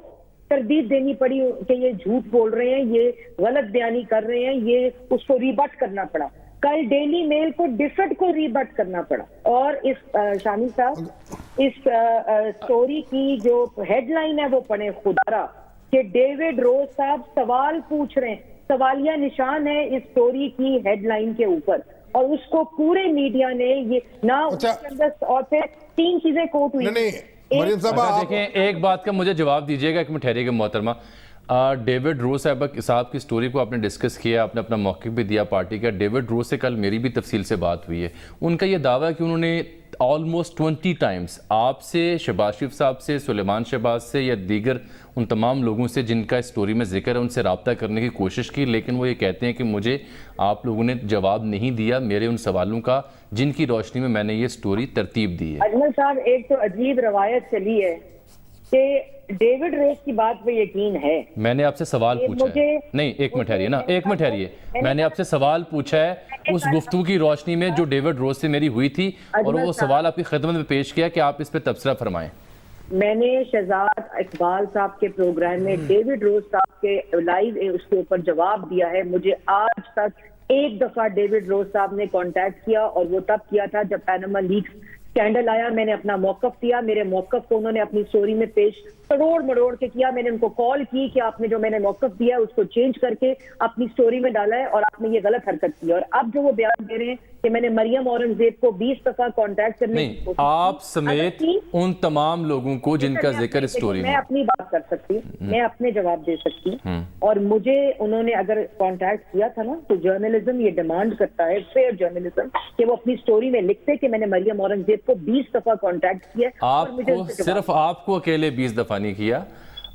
تردید دینی پڑی کہ یہ جھوٹ بول رہے ہیں، یہ غلط بیانی کر رہے ہیں، یہ اس کو ریبٹ کرنا پڑا۔ کل ڈیلی میل کو ڈفٹ کو ریبٹ کرنا پڑا، اور اس شامی صاحب اس سٹوری کی جو ہیڈ لائن ہے وہ پڑھیں خدارا کہ ڈیوڈ روز صاحب سوال پوچھ رہے ہیں، سوالیہ نشان ہے اس سٹوری کی ہیڈ لائن کے اوپر، اور اس کو پورے میڈیا نے یہ نہ اس کے اندر، اور پھر 3 چیزیں کوٹ ہوئی۔ مریم صاحب دیکھیں ایک بات کا مجھے جواب دیجیے گا، ایک منٹ ٹھہریے گا محترمہ، ڈیوڈ روز صاحب کی سٹوری کو آپ نے ڈسکس کیا، آپ نے اپنا موقف بھی دیا پارٹی کا۔ ڈیوڈ روز سے کل میری بھی تفصیل سے بات ہوئی ہے، ان کا یہ دعویٰ ہے کہ انہوں نے آلموسٹ 20 ٹائمز آپ سے، شہباز شریف صاحب سے، سلیمان شہباز سے یا دیگر ان تمام لوگوں سے جن کا اس سٹوری میں ذکر ہے ان سے رابطہ کرنے کی کوشش کی، لیکن وہ یہ کہتے ہیں کہ مجھے آپ لوگوں نے جواب نہیں دیا میرے ان سوالوں کا جن کی روشنی میں میں نے یہ سٹوری ترتیب دی ہے۔ اجمل صاحب ایک تو عجیب روایت چلی ہے کہ ڈیوڈ روز کی بات پہ یقین ہے، میں نے آپ سے سوال پوچھا ہے، نہیں ایک منٹ ٹھہریے نا، ایک منٹ ٹھہریے، میں نے آپ سے سوال پوچھا ہے اس گفتگو کی روشنی میں جو ڈیوڈ روز سے میری ہوئی تھی، اور وہ سوال آپ کی خدمت میں پیش کیا کہ آپ اس پہ تبصرہ فرمائیں۔ میں نے شہزاد اقبال صاحب کے پروگرام میں ڈیوڈ روز صاحب کے لائیو اس کے اوپر جواب دیا ہے۔ مجھے آج تک ایک دفعہ ڈیوڈ روز صاحب نے کانٹیکٹ کیا، اور وہ تب کیا تھا جب پیناما لیکس سکینڈل آیا، میں نے اپنا موقف دیا، میرے موقف کو انہوں نے اپنی سٹوری میں پیش کروڑ مروڑ کے کیا، میں نے ان کو کال کی کہ آپ نے جو میں نے موقف دیا اس کو چینج کر کے اپنی سٹوری میں ڈالا ہے، اور آپ نے یہ غلط حرکت کی، اور اب جو وہ بیان دے رہے ہیں کہ میں نے مریم اورنگزیب کو 20 دفعہ کانٹیکٹ کرنے کی نہیں، آپ سمیت ان تمام لوگوں کو جن کا ذکر سٹوری میں اپنی بات کر سکتی ہوں، میں اپنے جواب دے سکتی ہوں، اور مجھے انہوں نے اگر کانٹیکٹ کیا تھا نا تو جرنلزم یہ ڈیمانڈ کرتا ہے، فیئر جرنلزم، کہ وہ اپنی سٹوری میں لکھتے کہ میں نے مریم اورنگزیب کو 20 دفعہ کانٹیکٹ کیا۔ آپ کو صرف آپ کو اکیلے 20 دفعہ نہیں کیا،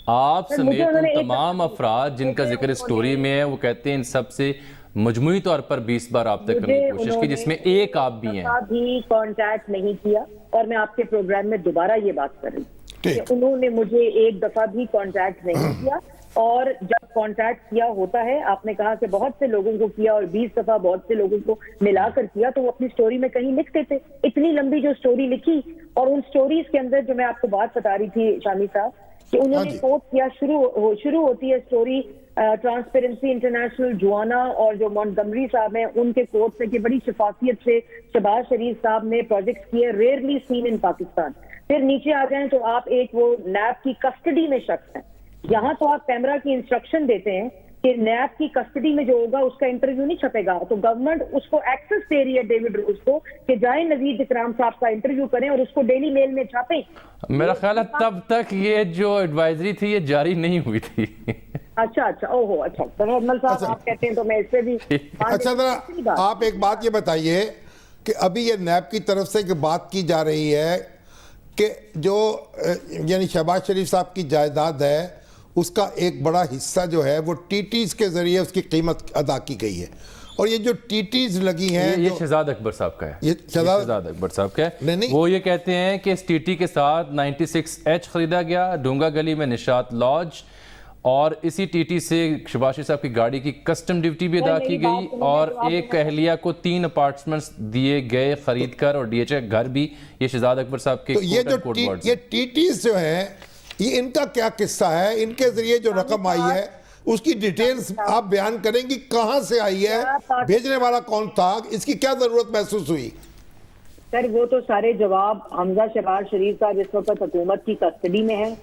آپ سمیت ان تمام افراد جن کا ذکر سٹوری میں ہے، وہ کہتے ہیں ان سب سے مجموعی طور پر 20 بار رابطہ کرنے کی کوشش کی، جس میں ایک آپ بھی ہیں۔ بھی کانٹیکٹ نہیں کیا، اور میں آپ کے پروگرام میں دوبارہ یہ بات کر رہی ہوں کہ انہوں نے مجھے ایک دفعہ بھی کانٹیکٹ نہیں کیا، اور جب کانٹیکٹ کیا ہوتا ہے، آپ نے کہا کہ بہت سے لوگوں کو کیا اور 20 دفعہ بہت سے لوگوں کو ملا کر کیا، تو وہ اپنی سٹوری میں کہیں لکھتے تھے۔ اتنی لمبی جو سٹوری لکھی، اور ان سٹوریز کے اندر جو میں آپ کو بات بتا رہی تھی شامی صاحب کہ انہوں نے کوٹ کیا، شروع ہوتی ہے سٹوری ٹرانسپیرنسی انٹرنیشنل جوانا اور جو مونٹگمری صاحب ہیں ان کے کوٹ سے کہ بڑی شفافیت سے شہباز شریف صاحب نے پروجیکٹ کیے، ریئرلی سین ان پاکستان۔ پھر نیچے آ جائیں تو آپ ایک وہ نیب کی کسٹڈی میں شخص ہیں، یہاں تو آپ کیمرہ کی انسٹرکشن دیتے ہیں کہ نیب کی کسٹڈی میں جو ہوگا اس کا انٹرویو نہیں چھپے گا، تو گورنمنٹ اس کو ایکسس دے رہی ہے ڈیوڈ روز کو کہ جائیں نذیر اکرام صاحب کا انٹرویو کریں اور اس کو ڈیلی میل میں چھاپیں۔ میرا خیال ہے تب تک یہ جو ایڈوائزری تھی یہ جاری نہیں ہوئی تھی۔ اچھا اوہو اچھا اجمل صاحب آپ کہتے ہیں تو میں اس سے بھی۔ اچھا ذرا آپ ایک بات یہ بتائیے کہ ابھی یہ نیب کی طرف سے بات کی جا رہی ہے کہ جو یعنی شہباز شریف صاحب کی جائیداد ہے اس کا ایک بڑا حصہ جو ہے وہ ٹی ٹیز کے ذریعے اس کی قیمت ادا کی گئی ہے، اور یہ جو ٹیٹیز لگی ہیں یہ شہزاد اکبر صاحب کا ہے, یہ شہزاد اکبر صاحب کا ہے. وہ یہ کہتے ہیں کہ اس ٹی ٹی کے ساتھ 96H خریدا گیا ڈونگا گلی میں نشاط لاج, اور اسی ٹی ٹی سے شہباز شریف صاحب کی گاڑی کی کسٹم ڈیوٹی بھی ادا کی گئی, اور ایک اہلیہ کو 3 اپارٹمنٹس دیے گئے خرید کر, اور ڈی ایچ اے گھر بھی. یہ شہزاد اکبر صاحب کے یہ ٹی ٹیز جو ہیں یہ ان کا کیا قصہ ہے, ان کے ذریعے جو رقم آئی ہے اس کی ڈیٹیلز آپ بیان کریں گی, کہاں سے آئی ہے, بھیجنے والا کون تھا, اس کی کیا ضرورت محسوس ہوئی؟ سر وہ تو سارے جواب حمزہ شہباز شریف صاحب اس وقت حکومت کی کسٹڈی میں ہے.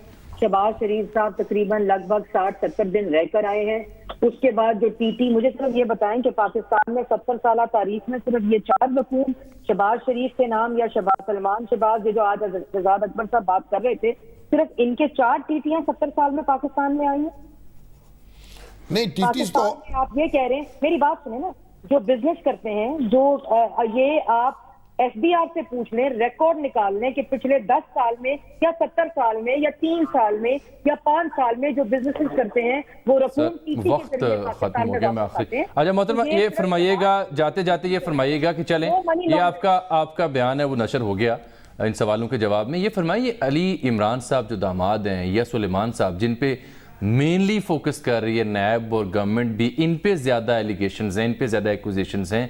شہباز شریف صاحب تقریباً لگ بھگ 60-70 دن رہ کر آئے ہیں. اس کے بعد جو ٹی ٹی, مجھے صرف یہ بتائیں کہ پاکستان میں 70 سالہ تاریخ میں صرف یہ 4 وقوع شہباز شریف کے نام یا شہباز سلمان شہباز, یہ جو آج شہزاد اکبر صاحب بات کر رہے تھے, صرف ان کے 4 ٹی ٹیاں 70 سال میں پاکستان میں آئی ہیں. نہیں ٹی ٹیز تو آپ یہ کہہ رہے ہیں, میری بات سنیں نا, جو بزنس کرتے ہیں, جو یہ آپ ایف بی آر سے پوچھ لیں, ریکارڈ نکال لیں کہ پچھلے 10 سال میں یا 70 سال میں یا 3 سال میں یا 5 سال میں جو بزنس کرتے ہیں وہ رقوم وقت ختم ہو گیا. میں آخری اچھا محترمہ یہ فرمائیے گا, جاتے جاتے یہ فرمائیے گا کہ چلیں یہ آپ کا بیان ہے وہ نشر ہو گیا ان سوالوں کے جواب میں. یہ فرمائیے علی عمران صاحب جو داماد ہیں یا سلیمان صاحب جن پہ مینلی فوکس کر رہی ہے نیب اور گورنمنٹ بھی, ان پہ زیادہ ایلیگیشنز ہیں, ان پہ زیادہ ایکوزیشنز ہیں,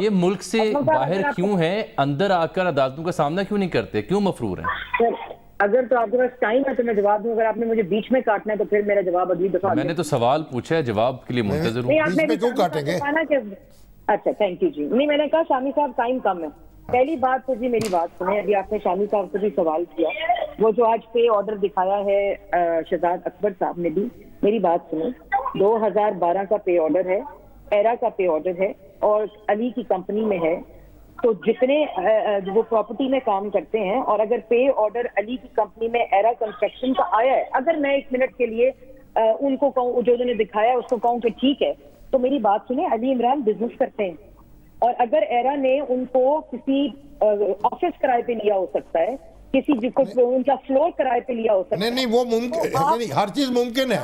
یہ ملک سے باہر کیوں ہیں, اندر آ کر عدالتوں کا سامنا کیوں نہیں کرتے, کیوں مفرور ہیں؟ اگر تو آپ کے پاس ٹائم ہے تو میں جواب دوں, اگر آپ نے مجھے بیچ میں کاٹنا ہے تو پھر میرا جواب اگلی دفعہ. میں نے تو سوال پوچھا ہے, جواب کے لیے منتظر ہوں. بیچ میں کیوں کاٹیں گے؟ اچھا تھینک یو جی. نہیں میں نے کہا شامی صاحب ٹائم کم ہے. پہلی بات تو جی میری بات سنیں, ابھی آپ نے شامی صاحب سے بھی سوال کیا, وہ جو آج پے آرڈر دکھایا ہے شہزاد اکبر صاحب نے بھی, میری بات سنیں, 2012 کا پے آرڈر ہے, ایرا کا پے آرڈر ہے اور علی کی کمپنی میں ہے. تو جتنے وہ پراپرٹی میں کام کرتے ہیں, اور اگر پے آرڈر علی کی کمپنی میں ایرا کنسٹرکشن کا آیا ہے, اگر میں 1 منٹ کے لیے ان کو کہوں, جو انہوں نے دکھایا ہے اس کو کہوں کہ ٹھیک ہے, تو میری بات سنیں, علی عمران بزنس کرتے ہیں, اور اگر ایرا نے ان کو کسی آفس کرائے پہ لیا ہو سکتا ہے, کسی ان کا فلور کرائے پہ لیا ہو سکتا ہے. نہیں وہ ممکن, ہر چیز ممکن ہے,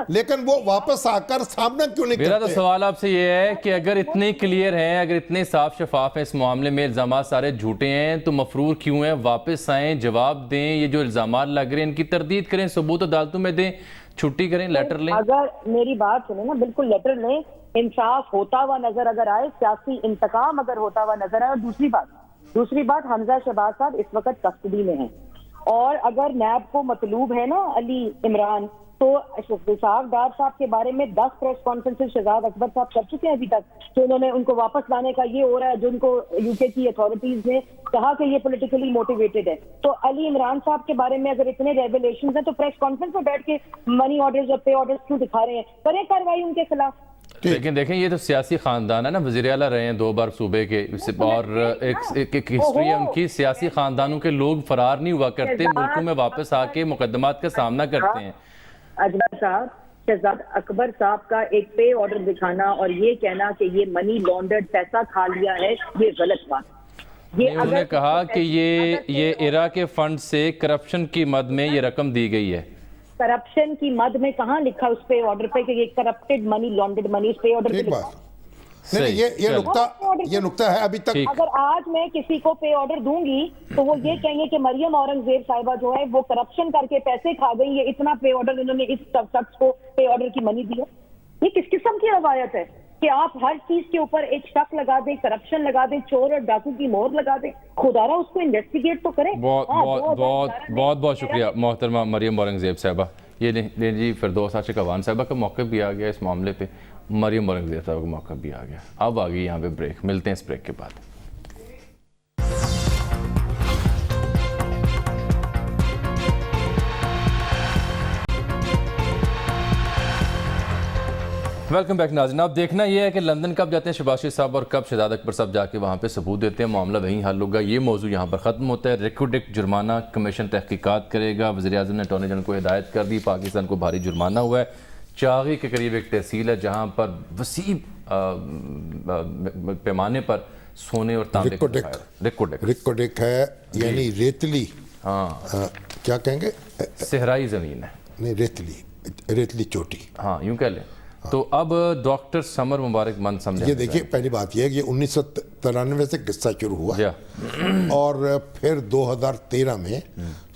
لیکن وہ واپس آ کر سامنا کیوں نہیں کرتے؟ میرا تو سوال آپ سے یہ ہے کہ اگر اتنے کلیئر ہیں, اگر اتنے صاف شفاف ہیں اس معاملے میں, الزامات سارے جھوٹے ہیں, تو مفرور کیوں ہیں؟ واپس آئیں, جواب دیں, یہ جو الزامات لگ رہے ہیں ان کی تردید کریں, ثبوت عدالتوں میں دیں, چھٹی کریں, لیٹر لیں. اگر میری بات سنیں نا, بالکل لیٹر لیں, انصاف ہوتا ہوا نظر اگر آئے, سیاسی انتقام اگر ہوتا ہوا نظر آئے. اور دوسری بات حمزہ شہباز صاحب اس وقت کسٹڈی میں ہیں, اور اگر نیب کو مطلوب ہے نا علی عمران, تو اسحاق ڈار صاحب کے بارے میں 10 پریس کانفرنسز شہزاد اکبر صاحب کر چکے ہیں ابھی تک, کہ انہوں نے ان کو واپس لانے کا یہ ہو رہا ہے, جو ان کو یو کے کی اتھارٹیز نے کہا کہ یہ پولیٹیکلی موٹیویٹڈ ہے. تو علی عمران صاحب کے بارے میں اگر اتنے ریویلیشنز ہیں, تو پریس کانفرنس میں بیٹھ کے منی آرڈرز اور پے آرڈرز کیوں دکھا رہے ہیں؟ کریں کارروائی ان کے خلاف. لیکن دیکھیں یہ تو سیاسی خاندان ہے نا, وزیر اعلیٰ رہے ہیں 2 بار صوبے کے, اور ایک ہسٹری ہے ان کی. سیاسی خاندانوں کے لوگ فرار نہیں ہوا کرتے, ملکوں میں واپس آ کے مقدمات کا سامنا کرتے ہیں. اجمل صاحب, شہزاد اکبر صاحب کا ایک پے آرڈر دکھانا اور یہ کہنا کہ یہ منی لانڈرڈ پیسہ کھا لیا ہے, یہ غلط بات. انہوں نے کہا کہ یہ ایرا کے فنڈ سے کرپشن کی مد میں یہ رقم دی گئی ہے. کرپشن کی مد میں کہاں لکھا اس پے آرڈر پہ کہ یہ کرپٹڈ منی لانڈرڈ منی اس پے آرڈر پہ لکھا؟ یہ نقطہ ہے ابھی تک. اگر آج میں کسی کو پے آرڈر دوں گی تو وہ یہ کہیں گے کہ مریم اورنگزیب صاحبہ جو ہے وہ کرپشن کر کے پیسے کھا گئی, یہ اتنا پے آرڈر انہوں نے اس شخص کو پے آرڈر کی منی دی ہے. یہ کس قسم کی روایت ہے کہ آپ ہر چیز کے اوپر ایک شک لگا دیں, کرپشن لگا دیں, چور اور ڈاکو کی مہر لگا دیں؟ خدا رہا اس کو انویسٹیگیٹ تو کریں. بہت شکریہ محترمہ مریم اورنگزیب صاحبہ. یہ نہیں جی, فردوس عاشق اوان صاحبہ کا موقع بھی آ گیا اس معاملے پہ, مریم اورنگزیب صاحبہ کا موقع بھی آ گیا. اب آ گئی یہاں پہ بریک, ملتے ہیں اس بریک کے بعد. ویلکم بیک ناظرین. اب دیکھنا یہ ہے کہ لندن کب جاتے ہیں شہباز شریف صاحب اور کب شہزاد اکبر صاحب جا کے وہاں پہ ثبوت دیتے ہیں, معاملہ وہیں حل ہوگا. یہ موضوع یہاں پر ختم ہوتا ہے. ریکوڈک جرمانہ کمیشن تحقیقات کرے گا. وزیر اعظم نے اٹارنی جنرل کو ہدایت کر دی. پاکستان کو بھاری جرمانہ ہوا ہے. چاغی کے قریب ایک تحصیل ہے جہاں پر وسیع پیمانے پر سونے اور تانبے کا ریکوڈک ہے, یعنی ریتلی, کیا کہیں گے, صحرائی زمین ہے. نہیں ریتلی چوٹی, ہاں یوں کہہ لیں. تو اب ڈاکٹر سمر مبارک من سمجھا. یہ دیکھیے پہلی بات یہ ہے کہ 1993 سے قصہ شروع ہوا اور پھر 2013 میں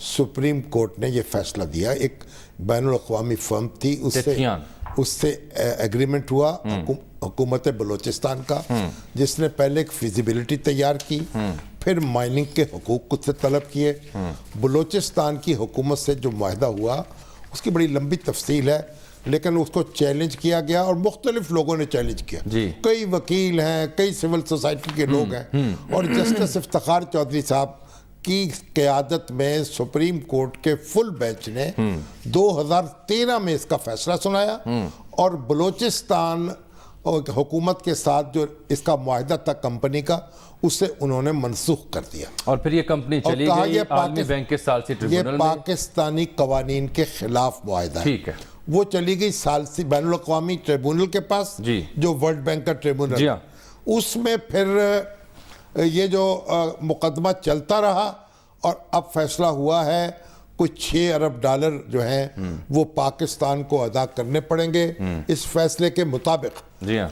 سپریم کورٹ نے یہ فیصلہ دیا. ایک بین الاقوامی فرم تھی, اس سے ایگریمنٹ ہوا حکومت بلوچستان کا, جس نے پہلے ایک فیزیبلٹی تیار کی, پھر مائننگ کے حقوق خود سے طلب کیے. بلوچستان کی حکومت سے جو معاہدہ ہوا اس کی بڑی لمبی تفصیل ہے, لیکن اس کو چیلنج کیا گیا اور مختلف لوگوں نے چیلنج کیا. کئی وکیل ہیں, کئی سول سوسائٹی کے لوگ ہیں, اور جسٹس افتخار چودھری صاحب کی قیادت میں سپریم کورٹ کے فل بینچ نے 2013 میں اس کا فیصلہ سنایا, اور بلوچستان حکومت کے ساتھ جو اس کا معاہدہ تھا کمپنی کا, اسے انہوں نے منسوخ کر دیا. اور پھر یہ کمپنی چلی گئی عالمی بینک کے ثالثی ٹریبونل میں. یہ پاکستانی قوانین کے خلاف معاہدہ ہے. وہ چلی گئی ثالثی بین الاقوامی ٹریبونل کے پاس, جو ورلڈ بینک کا ٹریبونل. اس میں پھر یہ جو مقدمہ چلتا رہا, اور اب فیصلہ ہوا ہے کچھ 6 ارب ڈالر جو ہیں وہ پاکستان کو ادا کرنے پڑیں گے اس فیصلے کے مطابق.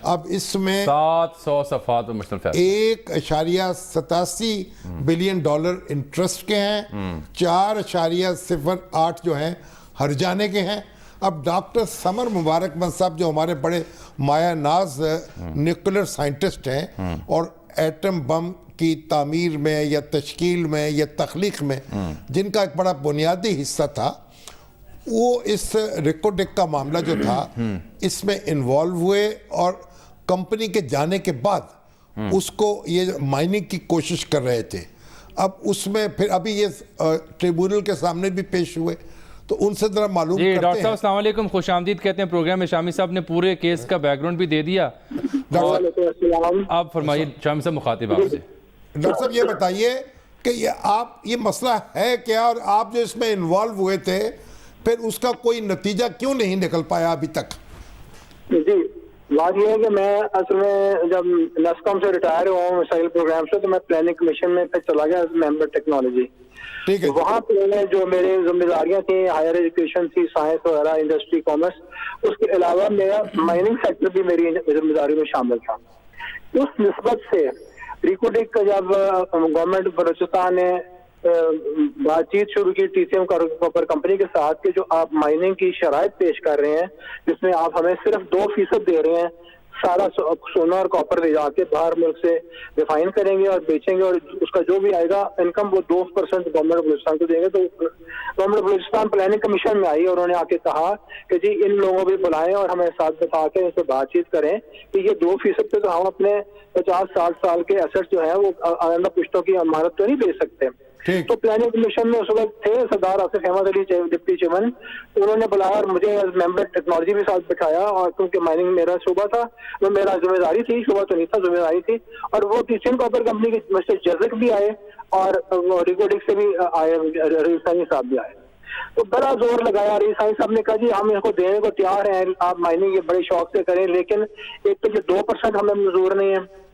اب اس میں 700 صفحات پر مشتمل فیصلہ, $1.87 بلین انٹرسٹ کے ہیں, 4.08 جو ہیں ہرجانے کے ہیں. اب ڈاکٹر سمر مبارک من صاحب جو ہمارے بڑے مایہ ناز نیوکلر سائنٹسٹ ہیں, اور ایٹم بم کی تعمیر میں یا تشکیل میں یا تخلیق میں جن کا ایک بڑا بنیادی حصہ تھا, وہ اس ریکوڈک کا معاملہ جو تھا اس میں انوالو ہوئے, اور کمپنی کے جانے کے بعد اس کو یہ مائننگ کی کوشش کر رہے تھے. اب اس میں پھر ابھی یہ ٹریبونل کے سامنے بھی پیش ہوئے, تو ان سے ذرا معلوم کرتے ہیں. ڈاکٹر صاحب السلام علیکم, خوش آمدید کہتے ہیں پروگرام میں. شامی صاحب نے پورے کیس کا بیک گراؤنڈ بھی دے دیا. آپ فرمائیے شامی صاحب, مخاطب آپ سے. ڈاکٹر صاحب یہ بتائیے کہ یہ مسئلہ ہے کیا, اور آپ جو اس میں انوالو ہوئے تھے پھر اس کا کوئی نتیجہ کیوں نہیں نکل پایا ابھی تک؟ جی, بات یہ ہے کہ میں اصل میں جب نیسکام سے ریٹائر ہوا ہوں مسائل پروگرام سے, تو میں پلاننگ کمیشن میں پھر چلا گیا ممبر ٹیکنالوجی. وہاں پہ جو میری ذمہ داریاں تھیں, ہائر ایجوکیشن تھی, سائنس وغیرہ, انڈسٹری, کامرس, اس کے علاوہ میرا مائننگ سیکٹر بھی میری ذمہ داری میں شامل تھا. اس نسبت سے ریکوڈک کا جب گورنمنٹ بلوچستان نے بات چیت شروع کی T C M copper company کے ساتھ کہ جو آپ مائننگ کی شرائط پیش کر رہے ہیں, جس میں آپ ہمیں صرف 2% دے رہے ہیں, سارا سونا اور کاپر لے جا کے باہر ملک سے ریفائن کریں گے اور بیچیں گے, اور اس کا جو بھی آئے گا انکم وہ 2% گورنمنٹ بلوچستان کو دیں گے. تو گورنمنٹ بلوچستان پلاننگ کمیشن میں آئی, اور انہوں نے آ کے کہا کہ جی ان لوگوں کو بلائیں اور ہمیں ساتھ بتا کے ان سے بات چیت کریں کہ یہ 2% پہ تو ہم اپنے 50-60 سال کے ایسٹ جو ہیں وہ آئندہ پشتوں کی امانت تو نہیں دے سکتے. تو پلاننگ کمیشن میں اس وقت تھے سردار آصف احمد علی ڈپٹی چیئرمین, انہوں نے بلایا اور مجھے ایز ممبر ٹیکنالوجی بھی ساتھ بٹھایا, اور کیونکہ مائننگ میرا شعبہ تھا, وہ میرا ذمہ داری تھی, شعبہ تو نہیں تھا, ذمہ داری تھی. اور وہ T C M copper company کے مسٹر جزک بھی آئے, اور ریکوڈک سے بھی آئے, رئیس ثانی صاحب بھی آئے. تو بڑا زور لگایا. رئیس ثانی صاحب نے کہا جی ہم اس کو دینے کو تیار ہیں, آپ مائننگ یہ بڑے شوق سے کریں, لیکن ایک تو یہ 2% ہمیں منظور نہیں ہے,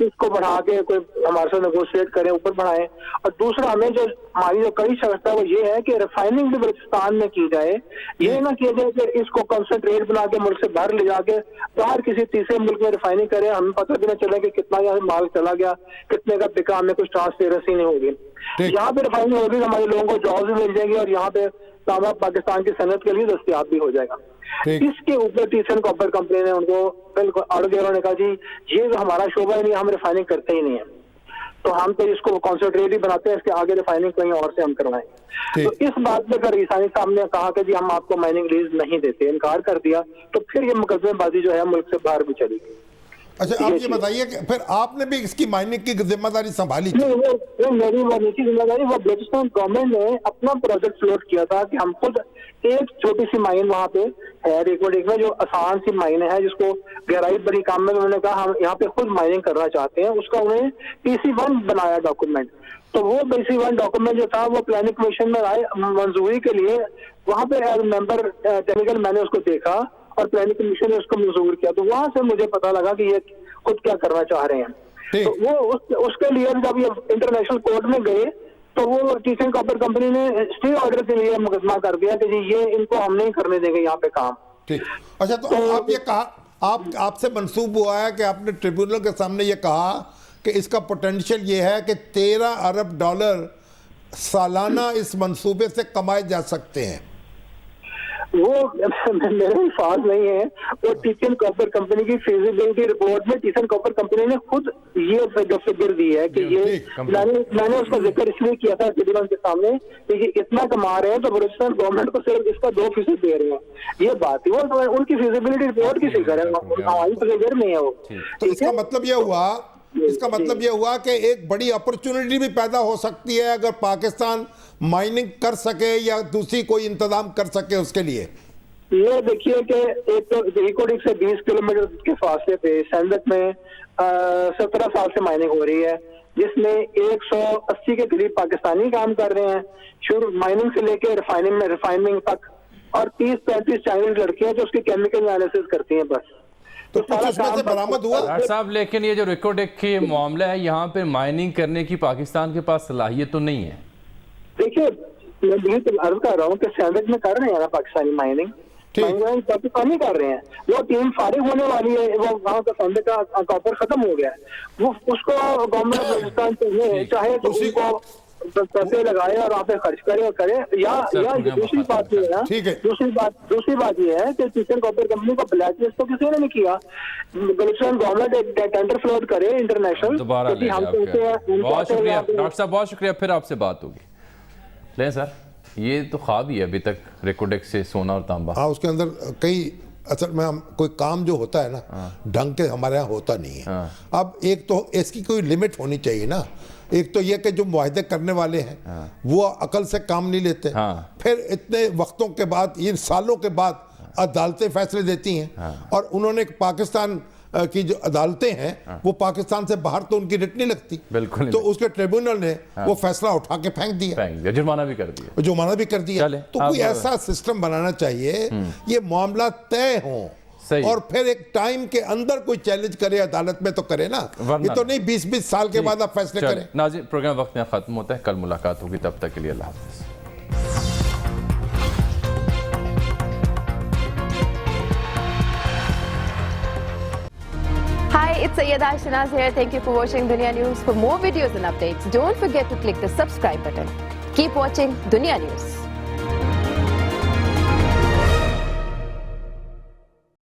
اس کو بڑھا کے کوئی ہمارے سے نیگوشیٹ کریں, اوپر بڑھائیں. اور دوسرا ہمیں جو ہماری جو کڑی شرط ہے وہ یہ ہے کہ ریفائننگ بھی بلوچستان میں کی جائے, یہ نہ کیا جائے کہ اس کو کنسنٹریٹ بنا کے ملک سے باہر لے جا کے باہر کسی تیسرے ملک میں ریفائننگ کریں, ہمیں پتہ بھی نہ چلے کہ کتنا یہاں مال چلا گیا, کتنے کا بکا, ہمیں کچھ ٹرانسپیرنسی نہیں ہوگی. یہاں پہ ریفائننگ ہوگی, ہمارے لوگوں کو جابز بھی مل جائیں گی, اور یہاں پہ کامیاب پاکستان کی صنعت کے لیے دستیاب بھی ہو جائے گا. اس کے اوپر T C M copper company نے ان کو بالکل اڑ گیا, انہوں نے کہا جی یہ تو ہمارا شعبہ ہی نہیں, ہم ریفائننگ کرتے ہی نہیں ہیں, تو ہم تو اس کو کانسنٹریٹ ہی بناتے ہیں, اس کے آگے ریفائننگ کہیں اور سے ہم کروائیں. تو اس بات پہ اگر ثانی صاحب نے کہا کہ جی ہم آپ کو مائننگ لیز نہیں دیتے, انکار کر دیا, تو پھر یہ مقدمے بازی جو ہے ملک سے باہر بھی چلی گئی. اچھا آپ یہ بتائیے کہ پھر آپ نے بھی اس کی مائننگ کی ذمہ داری سنبھالی تھی؟ وہ میری نیچی ذمہ داری, وہ بلوچستان گورنمنٹ نے اپنا پروجیکٹ فلوٹ کیا تھا کہ ہم خود ایک چھوٹی سی مائن وہاں پہ ہے ریکوڈک میں, جو آسان سی مائن ہے جس کو گہرائی بڑی کام میں, انہوں نے کہا ہم یہاں پہ خود مائننگ کرنا چاہتے ہیں. اس کا انہوں نے PC1 بنایا ڈاکومنٹ. تو وہ PC1 ڈاکومنٹ جو تھا وہ پلاننگ کمیشن میں آئے منظوری کے لیے, وہاں پہ ایز ممبر ٹیکنیکل میں نے اس کو دیکھا اور پلاننگ کمیشن نے اس کو منظور کیا. تو وہاں سے مجھے پتا لگا کہ یہ خود کیا کرنا چاہ رہے ہیں. تو وہ اس کے لیے جب یہ انٹرنیشنل کورٹ میں گئے تو وہ T C M copper company نے اسٹے آرڈر کے لیے مقدمہ کر دیا کہ جی یہ ان کو ہم نہیں کرنے دیں گے یہاں پہ کام. ٹھیک. اچھا تو آپ یہ کہا, آپ سے منسوب ہوا ہے کہ آپ نے ٹریبیونل کے سامنے یہ کہا کہ اس کا پوٹینشیل یہ ہے کہ $13 ارب سالانہ اس منصوبے سے کمائے جا سکتے ہیں. وہ میرے الفاظ نہیں ہے, وہ ٹیسن کاپر کمپنی کی فیزیبلٹی رپورٹ میں ٹیسن کاپر کمپنی نے خود یہ جو فگر دی ہے کہ یہ میں نے اس کا ذکر اس لیے کیا تھا ٹریبیونل کے سامنے کہ یہ اتنا کما رہے ہیں تو بلوچستان گورنمنٹ کو صرف اس کا 2% دے رہے ہیں. یہ بات ہے, وہ ان کی فیزیبلٹی رپورٹ کی فگر ہے, ہماری فگر نہیں ہے وہ. تو اس کا مطلب یہ ہوا کہ ایک بڑی اپرچونٹی بھی پیدا ہو سکتی ہے اگر پاکستان مائننگ کر سکے یا دوسری کوئی انتظام کر سکے اس کے لیے. یہ دیکھیے کہ ایک تو ریکارڈنگ سے 20 کلومیٹر کے فاصلے پہ سندک میں 17 سال سے مائننگ ہو رہی ہے, جس میں 180 کے قریب پاکستانی کام کر رہے ہیں, شروع مائننگ سے لے کے ریفائننگ تک, اور 30-35 چائنیز لڑکیاں جو اس کی کیمیکل انالیسس کرتی ہیں. بس تو کچھ اس میں سے برآمد ہوا ڈاکٹر صاحب, لیکن یہ جو ریکوڈیک کی معاملہ ہے یہاں پہ مائننگ کرنے کی پاکستان کے پاس صلاحیت تو نہیں ہے. دیکھیے میں بھی عرض کر رہا ہوں کہ سینڈک میں کر رہے ہیں نا پاکستانی مائننگ پاکستانی کر رہے ہیں, وہ ٹیم فارغ ہونے والی ہے, وہ وہاں کا سینڈک کا کاپر ختم ہو گیا ہے, وہ اس کو گورنمنٹ آف پاکستان چاہے تو اسی کو پیسے لگائے اور وہاں پہ خرچ کرے اور کرے, یا دوسری بات یہ ہے, دوسری بات یہ ہے کہ ٹیسن کاپر کمپنی کو بلیک لسٹ تو کسی نے نہیں کیا. بلوچستان گورنمنٹ ایک ٹینڈر فلوٹ کرے انٹرنیشنل. دوبارہ بہت شکریہ ڈاکٹر صاحب, بہت شکریہ, پھر آپ سے بات ہوگی. لیں سر, یہ تو خواب ہی ہے ابھی تک ریکوڈیک سے سونا اور تانبا. ہاں, اس کے اندر کئی اصل میں کوئی کام جو ہوتا ہے نا ڈھنگ کے ہمارے ہاں ہوتا نہیں ہے. اب ایک تو اس کی کوئی لمٹ ہونی چاہیے نا. ایک تو یہ کہ جو معاہدے کرنے والے ہیں وہ عقل سے کام نہیں لیتے, پھر اتنے وقتوں کے بعد, یہ سالوں کے بعد عدالتیں فیصلے دیتی ہیں, اور انہوں نے پاکستان کی جو عدالتیں ہیں وہ پاکستان سے باہر تو ان کی رٹ نہیں لگتی, تو اس کے ٹریبیونل نے وہ فیصلہ اٹھا کے پھینک دیا, جرمانہ بھی کر دیا. تو کوئی ایسا سسٹم بنانا چاہیے یہ معاملات طے ہوں, اور پھر ایک ٹائم کے اندر کوئی چیلنج کرے عدالت میں تو کرے نا, یہ تو نہیں 20 سال کے بعد آپ فیصلے کریں. ناظرین, پروگرام وقت میں ختم ہوتا ہے, کل ملاقات ہوگی, تب تک کے لیے اللہ حافظ. Hi, it's Sayyeda Shanaz here. Thank you for watching Dunya News. For more videos and updates, don't forget to click the subscribe button. Keep watching Dunya News.